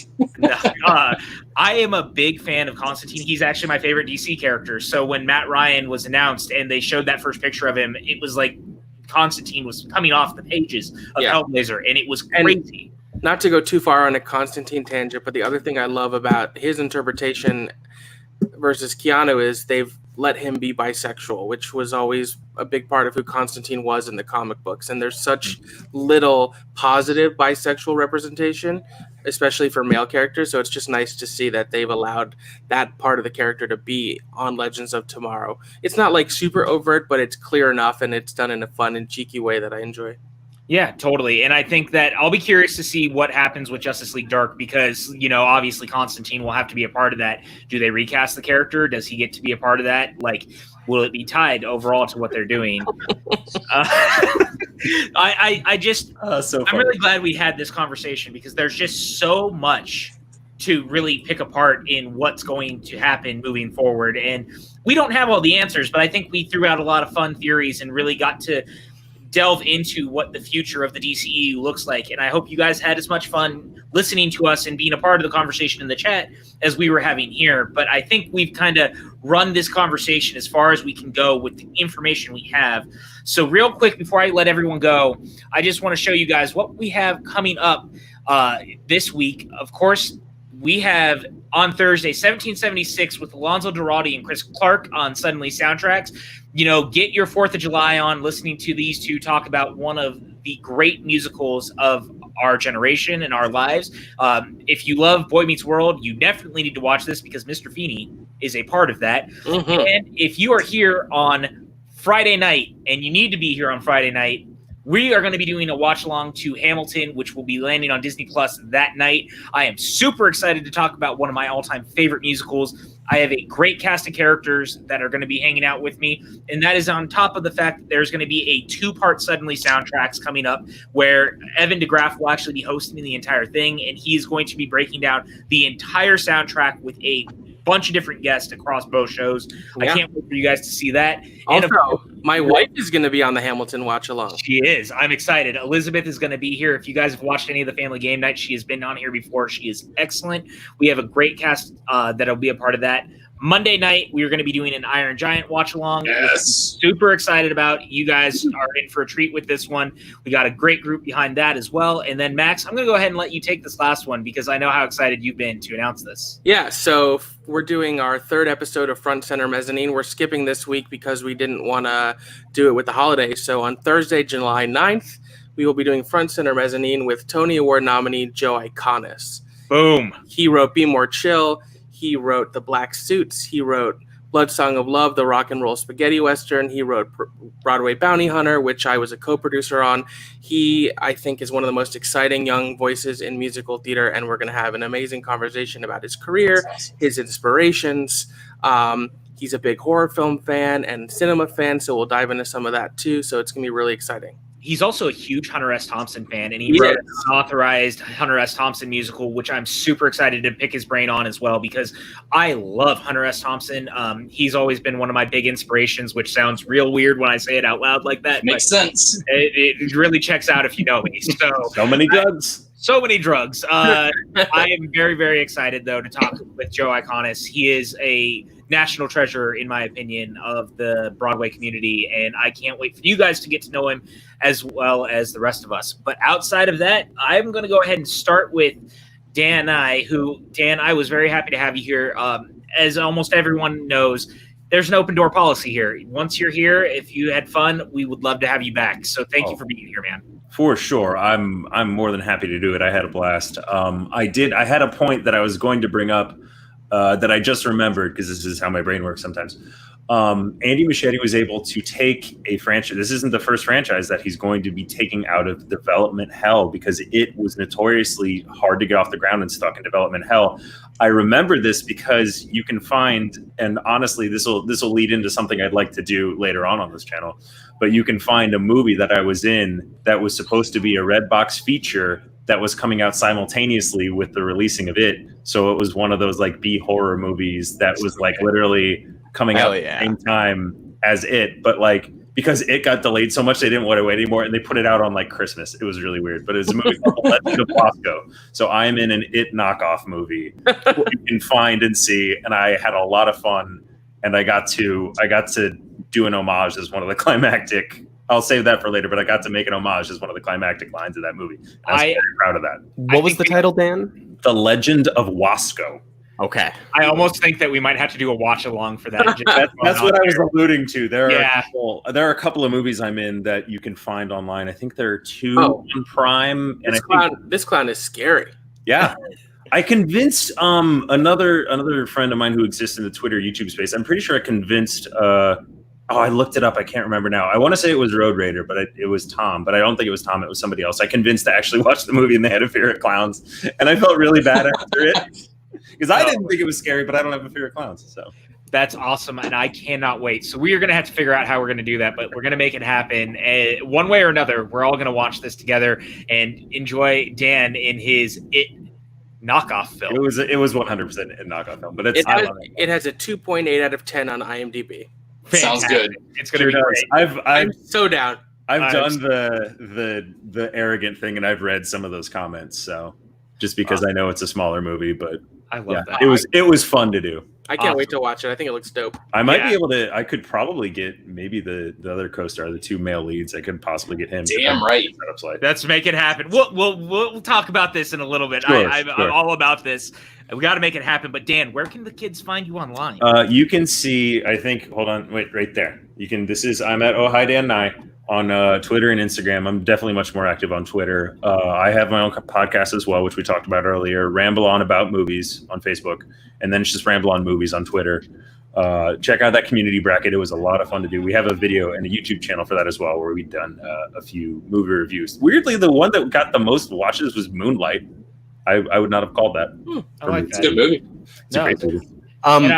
I am a big fan of Constantine. He's actually my favorite DC character. So when Matt Ryan was announced and they showed that first picture of him, it was like Constantine was coming off the pages of Hellblazer, and it was crazy. And not to go too far on a Constantine tangent, but the other thing I love about his interpretation versus Keanu is they've let him be bisexual, which was always a big part of who Constantine was in the comic books. And there's such little positive bisexual representation, especially for male characters. So it's just nice to see that they've allowed that part of the character to be on Legends of Tomorrow. It's not like super overt, but it's clear enough, and it's done in a fun and cheeky way that I enjoy. Yeah, totally. And I think that I'll be curious to see what happens with Justice League Dark because, obviously Constantine will have to be a part of that. Do they recast the character? Does he get to be a part of that? Like, will it be tied overall to what they're doing? I'm really glad we had this conversation because there's just so much to really pick apart in what's going to happen moving forward. And we don't have all the answers, but I think we threw out a lot of fun theories and really got to delve into what the future of the DCEU looks like. And I hope you guys had as much fun listening to us and being a part of the conversation in the chat as we were having here. But I think we've kind of run this conversation as far as we can go with the information we have. So real quick, before I let everyone go, I just want to show you guys what we have coming up this week. Of course, we have on Thursday, 1776 with Alonzo Durati and Chris Clark on Suddenly Soundtracks. Get your 4th of July on listening to these two talk about one of the great musicals of our generation and our lives. If you love Boy Meets World, you definitely need to watch this because Mr. Feeney is a part of that. Mm-hmm. And if you are here on Friday night, and you need to be here on Friday night, we are going to be doing a watch along to Hamilton, which will be landing on Disney Plus that night. I am super excited to talk about one of my all-time favorite musicals. I have a great cast of characters that are going to be hanging out with me, and that is on top of the fact that there's going to be a 2-part Suddenly Soundtracks coming up where Evan Degraff will actually be hosting the entire thing, and he's going to be breaking down the entire soundtrack with a bunch of different guests across both shows. Yeah. I can't wait for you guys to see that. Also, my wife is going to be on the Hamilton watch along. She is. I'm excited. Elizabeth is going to be here. If you guys have watched any of the Family Game Night, she has been on here before. She is excellent. We have a great cast that'll be a part of that. Monday night, we are going to be doing an Iron Giant watch along. Yes. Super excited about. You guys are in for a treat with this one. We got a great group behind that as well. And then Max, I'm going to go ahead and let you take this last one because I know how excited you've been to announce this. Yeah, so we're doing our third episode of Front Center Mezzanine. We're skipping this week because we didn't want to do it with the holidays. So on Thursday, July 9th, we will be doing Front Center Mezzanine with Tony Award nominee Joe Iconis. Boom. He wrote Be More Chill. He wrote The Black Suits. He wrote Blood Song of Love, the rock and roll spaghetti western. He wrote Broadway Bounty Hunter, which I was a co-producer on. He, I think, is one of the most exciting young voices in musical theater, and we're going to have an amazing conversation about his career, his inspirations. He's a big horror film fan and cinema fan, so we'll dive into some of that too. So it's going to be really exciting. He's also a huge Hunter S. Thompson fan, and he wrote an authorized Hunter S. Thompson musical, which I'm super excited to pick his brain on as well, because I love Hunter S. Thompson. He's always been one of my big inspirations, which sounds real weird when I say it out loud like that. Makes sense. It really checks out if you know me. So many drugs. So many drugs. I am very, very excited, though, to talk with Joe Iconis. He is a national treasure, in my opinion, of the Broadway community, and I can't wait for you guys to get to know him as well as the rest of us. But outside of that, I'm going to go ahead and start with Dan Dan, I was very happy to have you here. As almost everyone knows, there's an open door policy here. Once you're here, if you had fun, we would love to have you back. So thank you for being here, man. For sure. I'm more than happy to do it. I had a blast. I had a point that I was going to bring up that I just remembered, because this is how my brain works sometimes. Andy Muschietti was able to take a franchise. This isn't the first franchise that he's going to be taking out of development hell, because it was notoriously hard to get off the ground and stuck in development hell. I remember this because you can find, and honestly, this will lead into something I'd like to do later on this channel, but you can find a movie that I was in that was supposed to be a Redbox feature that was coming out simultaneously with the releasing of it. So it was one of those like B horror movies that was like literally coming out at the same time as it, but like because it got delayed so much they didn't want to wait anymore, and they put it out on like Christmas. It was really weird, but it was a movie called The Legend of Bosco. So I'm in an It knockoff movie you can find and see, and I had a lot of fun, and I got to do an homage as one of the climactic. I'll save that for later, but I got to make an homage as one of the climactic lines of that movie. I was very proud of that. What was the title, Dan? The Legend of Wasco. Okay. I almost think that we might have to do a watch along for that. That's what I was alluding to. There are a couple of movies I'm in that you can find online. I think there are two on Prime. This clown is scary. Yeah. I convinced another friend of mine who exists in the Twitter YouTube space. I'm pretty sure I convinced I looked it up. I can't remember now. I want to say it was Road Raider, but it was Tom. But I don't think it was Tom. It was somebody else. I convinced to actually watch the movie, and they had a fear of clowns. And I felt really bad after it. Because I didn't think it was scary, but I don't have a fear of clowns. So that's awesome, and I cannot wait. So we are going to have to figure out how we're going to do that, but we're going to make it happen. One way or another, we're all going to watch this together and enjoy Dan in his It knockoff film. It was 100% a knockoff film, but it has a 2.8 out of 10 on IMDb. Fantastic. Sounds good. It's going to be great. I'm so down. I've done the arrogant thing, and I've read some of those comments. So just because I know it's a smaller movie, but I love that. It was fun to do. I can't wait to watch it. I think it looks dope. I might be able to. I could probably get maybe the other co-star, the two male leads. I could possibly get him. Damn right. Let's make it happen. We'll talk about this in a little bit. Sure, I'm all about this. We got to make it happen. But Dan, where can the kids find you online? You can see. I think. Hold on. Wait. Right there. You can. I'm at Hi Dan Nye on Twitter and Instagram. I'm definitely much more active on Twitter. I have my own podcast as well, which we talked about earlier. Ramble On About Movies on Facebook, and then it's just Ramble On Movies on Twitter. Check out that community bracket. It was a lot of fun to do. We have a video and a YouTube channel for that as well, where we've done a few movie reviews. Weirdly, the one that got the most watches was Moonlight. I would not have called that. I like that. It's a good movie. It's a great movie.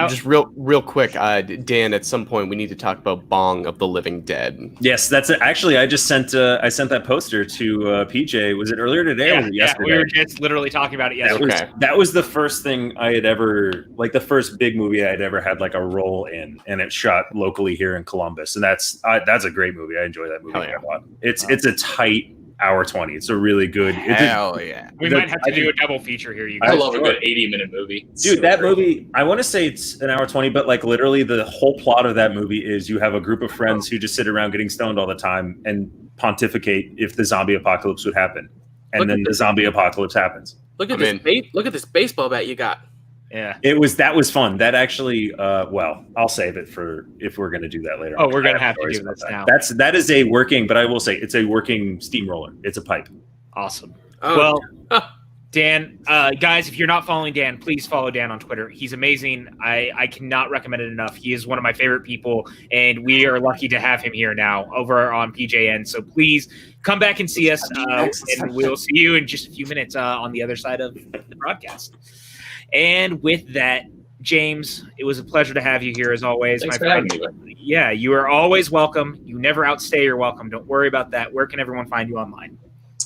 Just real quick, Dan. At some point, we need to talk about Bong of the Living Dead. Yes, that's it. Actually, I just sent that poster to PJ. Was it earlier today or was it yesterday? We were just literally talking about it yesterday. That was the first thing I had ever, like the first big movie I had ever had like a role in, and it shot locally here in Columbus, and that's a great movie. I enjoy that movie a lot. It's a tight hour 20. It's a really good. Hell yeah. We might have to do a double feature here. You guys. I love a good 80-minute movie. Dude, that movie, I want to say it's an hour 20, but like literally the whole plot of that movie is you have a group of friends who just sit around getting stoned all the time and pontificate if the zombie apocalypse would happen. And then the zombie apocalypse happens. Look at this baseball bat you got. Yeah. That was fun. That actually, well, I'll save it for if we're going to do that later. Oh, we're going to have to do this now. That is a working, but I will say it's a working steamroller. It's a pipe. Awesome. Oh. Well, Dan, guys, if you're not following Dan, please follow Dan on Twitter. He's amazing. I cannot recommend it enough. He is one of my favorite people, and we are lucky to have him here now over on PJN. So please come back and see us, and we'll see you in just a few minutes on the other side of the broadcast. And with that, James, it was a pleasure to have you here as always. Thanks for having me. Yeah, you are always welcome. You never outstay your welcome. Don't worry about that. Where can everyone find you online?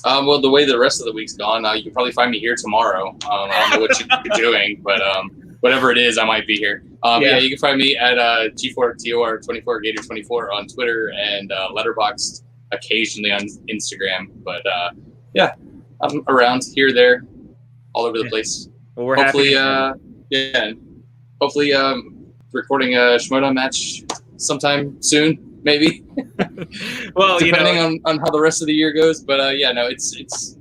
Well, the way the rest of the week's gone, you can probably find me here tomorrow. I don't know what you're doing, but whatever it is, I might be here. Yeah, you can find me at G4TOR24 Gator24 on Twitter and Letterboxd occasionally on Instagram. But yeah, I'm around here, there, all over the place. Well, we're hopefully, happy. Hopefully, recording a Schmoedown match sometime soon, maybe. Well, depending on how the rest of the year goes, but yeah, no, it's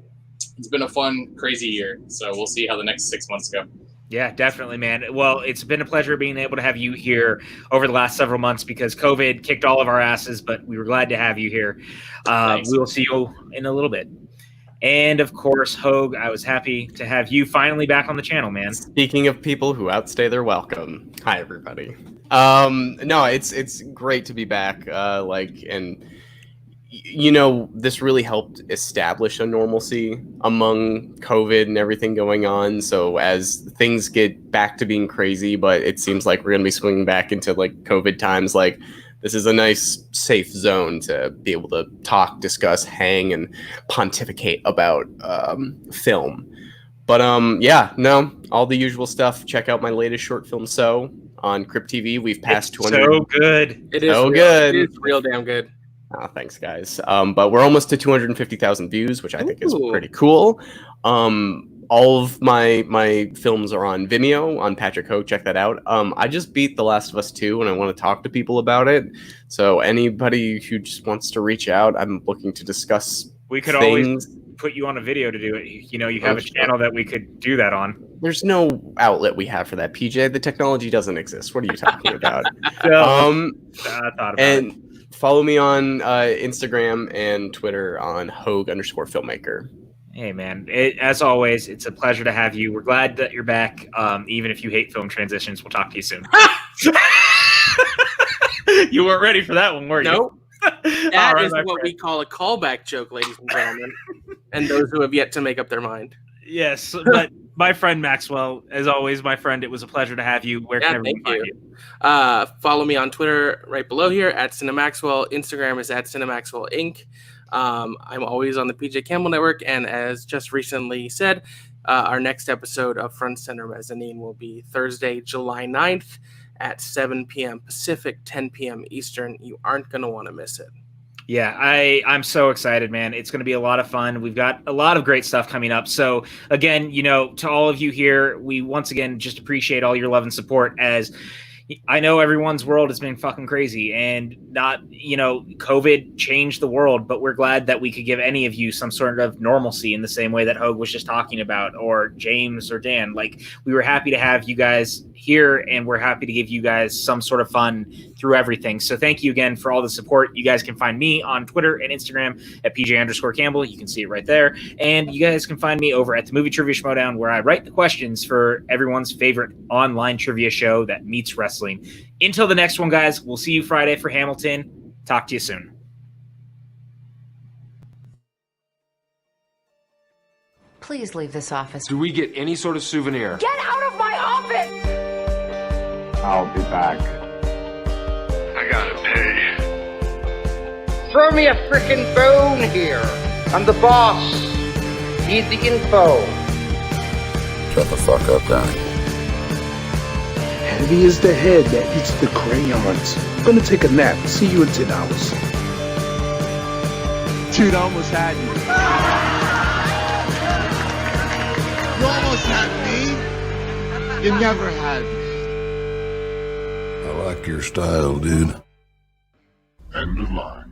been a fun, crazy year. So we'll see how the next 6 months go. Yeah, definitely, man. Well, it's been a pleasure being able to have you here over the last several months because COVID kicked all of our asses, but we were glad to have you here. We will see you in a little bit. And of course, Hogue, I was happy to have you finally back on the channel, man. Speaking of people who outstay their welcome, hi everybody. No, it's great to be back. This really helped establish a normalcy among COVID and everything going on. So as things get back to being crazy, but it seems like we're gonna be swinging back into like COVID times, like. This is a nice, safe zone to be able to talk, discuss, hang, and pontificate about film. But all the usual stuff. Check out my latest short film, So, on Crypt TV. We've passed 200. So good. It is so real, good. It is real damn good. Oh, thanks, guys. But we're almost to 250,000 views, which I think is pretty cool. All of my films are on Vimeo, on Patrick Hogue. Check that out. I just beat The Last of Us 2, and I want to talk to people about it. So anybody who just wants to reach out, I'm looking to discuss We could things. always put you on a video to do it. You have a channel that we could do that on. There's no outlet we have for that, PJ. The technology doesn't exist. What are you talking about? I thought about it. Follow me on Instagram and Twitter on Hogue_filmmaker. Hey, man. As always, it's a pleasure to have you. We're glad that you're back. Even if you hate film transitions, we'll talk to you soon. You weren't ready for that one, were you? Nope. That is what we call a callback joke, ladies and gentlemen, and those who have yet to make up their mind. Yes, but my friend Maxwell, as always, my friend, it was a pleasure to have you. Where can everyone find you? Follow me on Twitter right below here at Cinemaxwell. Instagram is at Cinemaxwell Inc. I'm always on the PJ Campbell Network, and as just recently said, our next episode of Front Center Mezzanine will be Thursday, July 9th at 7 p.m. Pacific, 10 p.m. Eastern. You aren't going to want to miss it. Yeah, I'm so excited, man. It's going to be a lot of fun. We've got a lot of great stuff coming up. So again, to all of you here, we once again just appreciate all your love and support, as I know everyone's world has been fucking crazy, and COVID changed the world, but we're glad that we could give any of you some sort of normalcy in the same way that Hogue was just talking about, or James or Dan. Like, we were happy to have you guys here, and we're happy to give you guys some sort of fun through everything. So thank you again for all the support. You guys can find me on Twitter and Instagram at PJ_Campbell. You can see it right there. And you guys can find me over at the Movie Trivia Schmoedown, where I write the questions for everyone's favorite online trivia show that meets wrestling. Until the next one, guys, we'll see you Friday for Hamilton. Talk to you soon. Please leave this office. Do we get any sort of souvenir? Get out of my office! I'll be back. I gotta pay. Throw me a frickin' bone here. I'm the boss. Need the info. Shut the fuck up, Donnie. Heavy is the head that eats the crayons. I'm gonna take a nap. See you in 10 hours. Dude, I almost had you. You almost had me. You never had me. I like your style, dude. End of line.